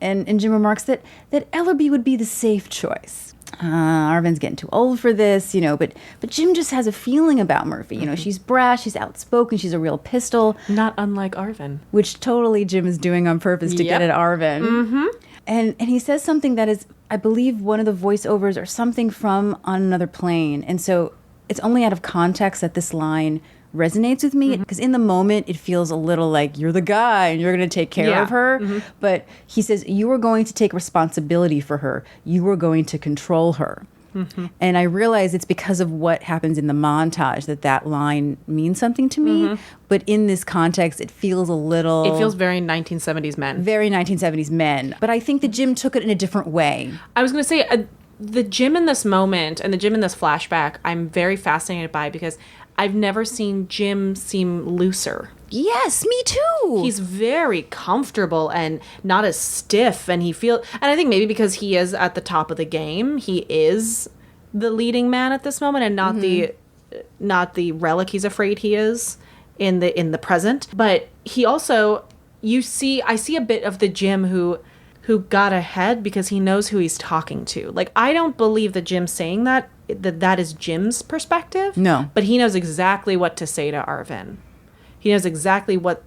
And Jim remarks that Ellerby would be the safe choice. Arvin's getting too old for this, but Jim just has a feeling about Murphy. She's brash, she's outspoken, she's a real pistol. Not unlike Arvin. Which totally Jim is doing on purpose to get at Arvin. Mm-hmm. And he says something that is, I believe, one of the voiceovers or something from On Another Plane. And so it's only out of context that this line resonates with me, because in the moment it feels a little like you're the guy and you're going to take care of her. But he says, you are going to take responsibility for her. You are going to control her. And I realize it's because of what happens in the montage that line means something to me. But in this context, it feels a little... It feels very 1970s men. Very 1970s men. But I think that Jim took it in a different way. I was going to say, the Jim in this moment and the Jim in this flashback, I'm very fascinated by, because I've never seen Jim seem looser. Yes, me too. He's very comfortable and not as stiff, and and I think maybe because he is at the top of the game, he is the leading man at this moment, and not the relic he's afraid he is in the present. But he also, I see a bit of the Jim who got ahead because he knows who he's talking to. Like, I don't believe that Jim saying that is Jim's perspective. No. But he knows exactly what to say to Arvin. He knows exactly what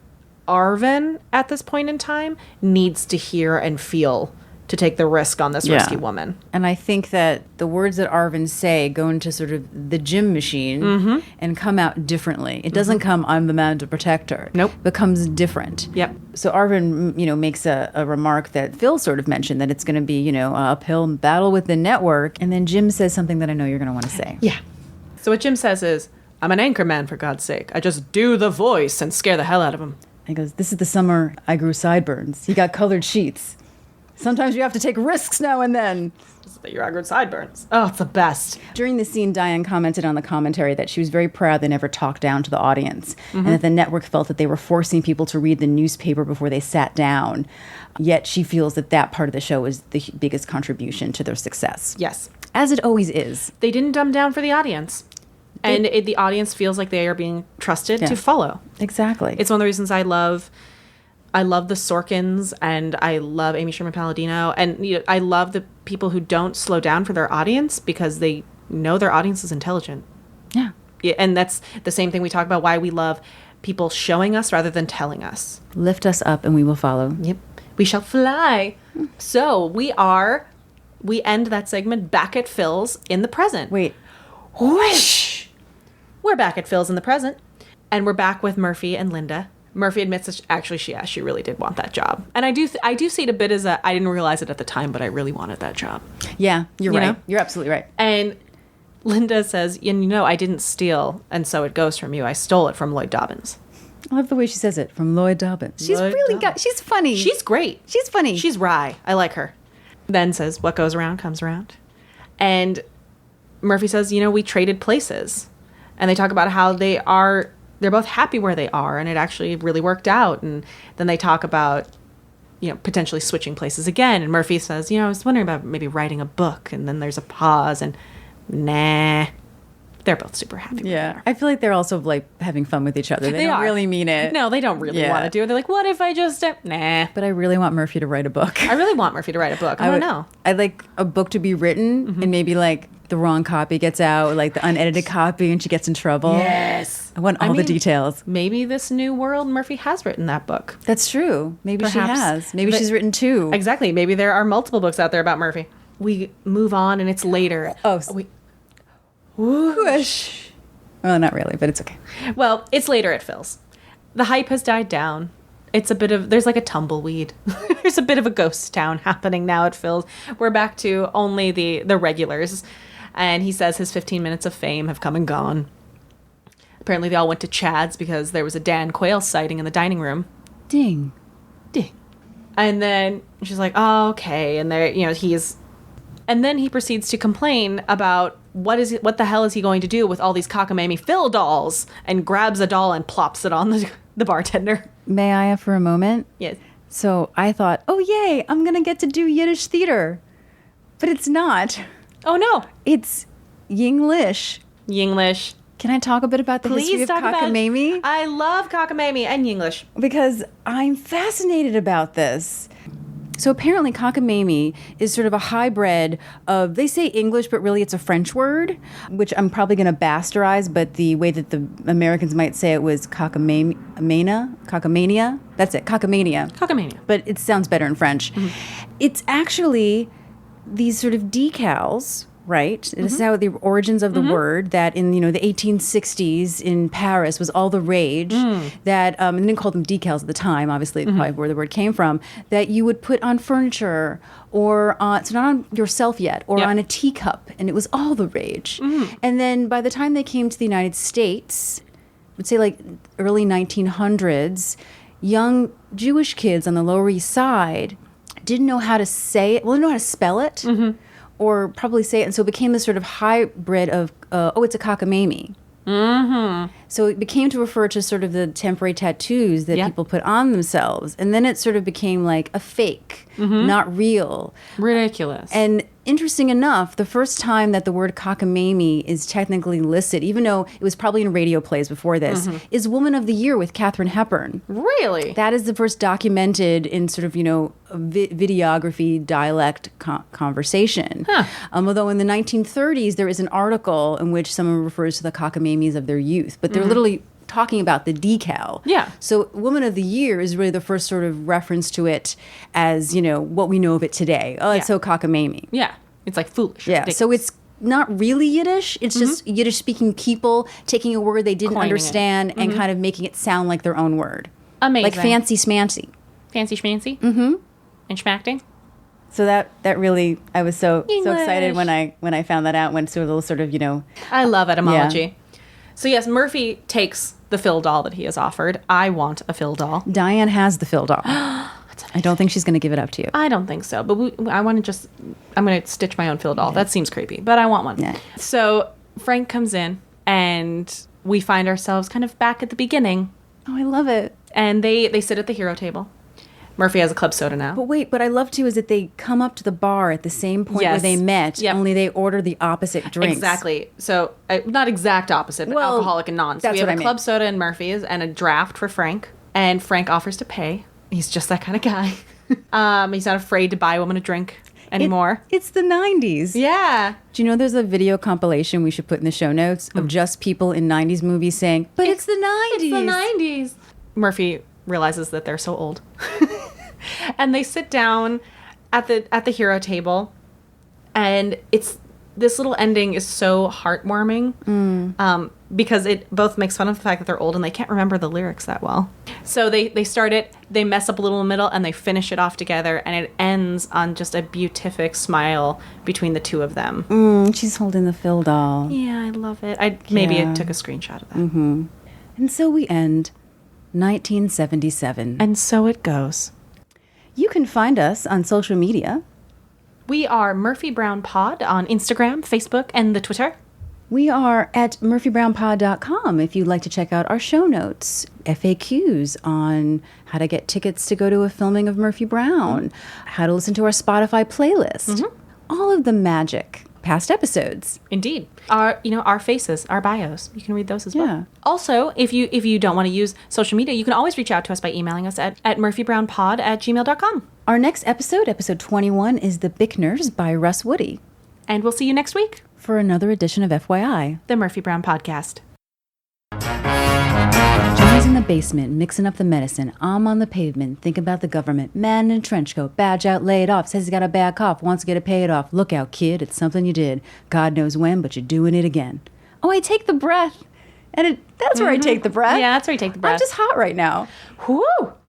Arvin, at this point in time, needs to hear and feel to take the risk on this risky woman. And I think that the words that Arvin say go into sort of the Jim machine and come out differently. It doesn't come, I'm the man to protect her. Nope. It becomes different. Yep. So Arvin, makes a remark that Phil sort of mentioned, that it's going to be, a uphill battle with the network. And then Jim says something that I know you're going to want to say. Yeah. So what Jim says is, I'm an anchor man, for God's sake. I just do the voice and scare the hell out of him. He goes, this is the summer I grew sideburns. He got colored sheets. Sometimes you have to take risks now and then. Your awkward sideburns. Oh, it's the best. During the scene, Diane commented on the commentary that she was very proud they never talked down to the audience, and that the network felt that they were forcing people to read the newspaper before they sat down. Yet she feels that part of the show is the biggest contribution to their success. Yes. As it always is. They didn't dumb down for the audience. And the audience feels like they are being trusted to follow. Exactly. It's one of the reasons I love the Sorkins, and I love Amy Sherman Palladino, and I love the people who don't slow down for their audience because they know their audience is intelligent. Yeah. And that's the same thing we talk about, why we love people showing us rather than telling us. Lift us up and we will follow. Yep. We shall fly. So we end that segment back at Phil's in the present. Wait. Whoosh! We're back at Phil's in the present, and we're back with Murphy and Linda. Murphy admits that she really did want that job. And I do see it a bit as I didn't realize it at the time, but I really wanted that job. Yeah, you're right. know? You're absolutely right. And Linda says, I didn't steal, and so it goes from you. I stole it from Lloyd Dobbins. I love the way she says it, from Lloyd Dobbins. She's Lloyd really Dobbins. she's funny. She's great. She's funny. She's wry. I like her. Then says, what goes around comes around. And Murphy says, we traded places. And they talk about how they're both happy where they are, and it actually really worked out. And then they talk about, potentially switching places again. And Murphy says, I was wondering about maybe writing a book. And then there's a pause, and nah. They're both super happy. Yeah. I feel like they're also like having fun with each other. They don't are. really mean it. No, they don't really want to do it. They're like, what if I just, nah. But I really want Murphy to write a book. I really want Murphy to write a book. I don't know. I'd like a book to be written and maybe like the wrong copy gets out, like the unedited copy, and she gets in trouble. Yes. I want all the details. Maybe this new world, Murphy has written that book. That's true. Maybe she Perhaps. has. Maybe she's written two. Exactly. Maybe there are multiple books out there about Murphy. We move on, and it's later. Whoosh. Well, not really, but it's okay. Well, it's later at Phil's. The hype has died down. There's like a tumbleweed. There's a bit of a ghost town happening now at Phil's. We're back to only the regulars. And he says his 15 minutes of fame have come and gone. Apparently they all went to Chad's because there was a Dan Quayle sighting in the dining room. Ding. Ding. And then she's like, oh, okay. And there, and then he proceeds to complain about what the hell is he going to do with all these cockamamie Phil dolls, and grabs a doll and plops it on the bartender. May I for a moment? Yes. So I thought, oh, yay, I'm going to get to do Yiddish theater. But it's not. Oh no, It's Yinglish. Yinglish. Can I talk a bit about the history Please of talk about. cockamamie? I love cockamamie and Yinglish. Because I'm fascinated about this. So apparently cockamamie is sort of a hybrid of, they say English, but really it's a French word, which I'm probably going to bastardize, but the way that the Americans might say it was cockamania. That's it, cockamania. Cockamania. But it sounds better in French. It's actually these sort of decals, right? This is how the origins of the word, that in, the 1860s in Paris was all the rage, that, and they didn't call them decals at the time, obviously, probably where the word came from, that you would put on furniture or on, so not on yourself yet, or Yep. on a teacup, and it was all the rage. And then by the time they came to the United States, I would say like early 1900s, young Jewish kids on the Lower East Side didn't know how to say it, well, they didn't know how to spell it, or probably say it, and so it became this sort of hybrid of, it's a cockamamie. So it became to refer to sort of the temporary tattoos that Yeah. people put on themselves, and then it sort of became like a fake, not real. Ridiculous. And interesting enough, the first time that the word cockamamie is technically listed, even though it was probably in radio plays before this, is Woman of the Year with Katharine Hepburn. really? That is the first documented in sort of, videography dialect conversation. Although in the 1930s, there is an article in which someone refers to the cockamamies of their youth, but they're literally talking about the decal. Yeah. So Woman of the Year is really the first sort of reference to it as, what we know of it today. Oh, it's Yeah. so cockamamie. Yeah. It's like foolish. Yeah, ridiculous. so it's not really Yiddish. It's just Yiddish-speaking people taking a word they didn't Coining it. understand and kind of making it sound like their own word. Amazing. Like fancy smancy. Fancy schmancy. Mm-hmm. And schmacting. So that really, I was so excited English. when I found that out. When sort of I love etymology. So yes, Murphy takes the Phil doll that he has offered. I want a Phil doll. Diane has the Phil doll. I don't think she's going to give it up to you. I don't think so, but I'm going to stitch my own Phil doll. That seems creepy, but I want one. Yeah. So Frank comes in and we find ourselves kind of back at the beginning, Oh, I love it. and they sit at the hero table. Murphy has a club soda now. But wait, what I love too is that they come up to the bar at the same point where Yes. they met, Yep. only they order the opposite drinks. Exactly. So, not exact opposite, but Well, alcoholic and non. So that's we have what a I meant. club soda in Murphy's and a draft for Frank. And Frank offers to pay. He's just that kind of guy. He's not afraid to buy a woman a drink anymore. It's the 90s. Yeah. Do you know there's a video compilation we should put in the show notes of just people in 90s movies saying, but it's the 90s. It's the 90s. Murphy realizes that they're so old. And they sit down at the hero table, and this little ending is so heartwarming because it both makes fun of the fact that they're old and they can't remember the lyrics that well. So they start it, they mess up a little in the middle, and they finish it off together, and it ends on just a beatific smile between the two of them. She's holding the Phil doll. Yeah, I love it. Maybe Yeah. I took a screenshot of that. And so we end 1977. And so it goes. You can find us on social media. We are Murphy Brown Pod on Instagram, Facebook, and the Twitter. We are at murphybrownpod.com if you'd like to check out our show notes, FAQs on how to get tickets to go to a filming of Murphy Brown, how to listen to our Spotify playlist, all of the magic past episodes. Indeed. Our faces, our bios. You can read those as Yeah. well. Also, if you don't want to use social media, you can always reach out to us by emailing us at murphybrownpod@gmail.com. Our next episode, episode 21, is The Bickners by Russ Woody And we'll see you next week. for another edition of FYI. The Murphy Brown Podcast. Johnny's in the basement, mixing up the medicine. I'm on the pavement, think about the government. Man in a trench coat, badge out, laid off. Says he's got a bad cough, wants to get it paid off. Look out, kid, it's something you did. God knows when, but you're doing it again. Oh, I take the breath. And that's where I take the breath. Yeah, that's where you take the breath. I'm just hot right now. Whoo!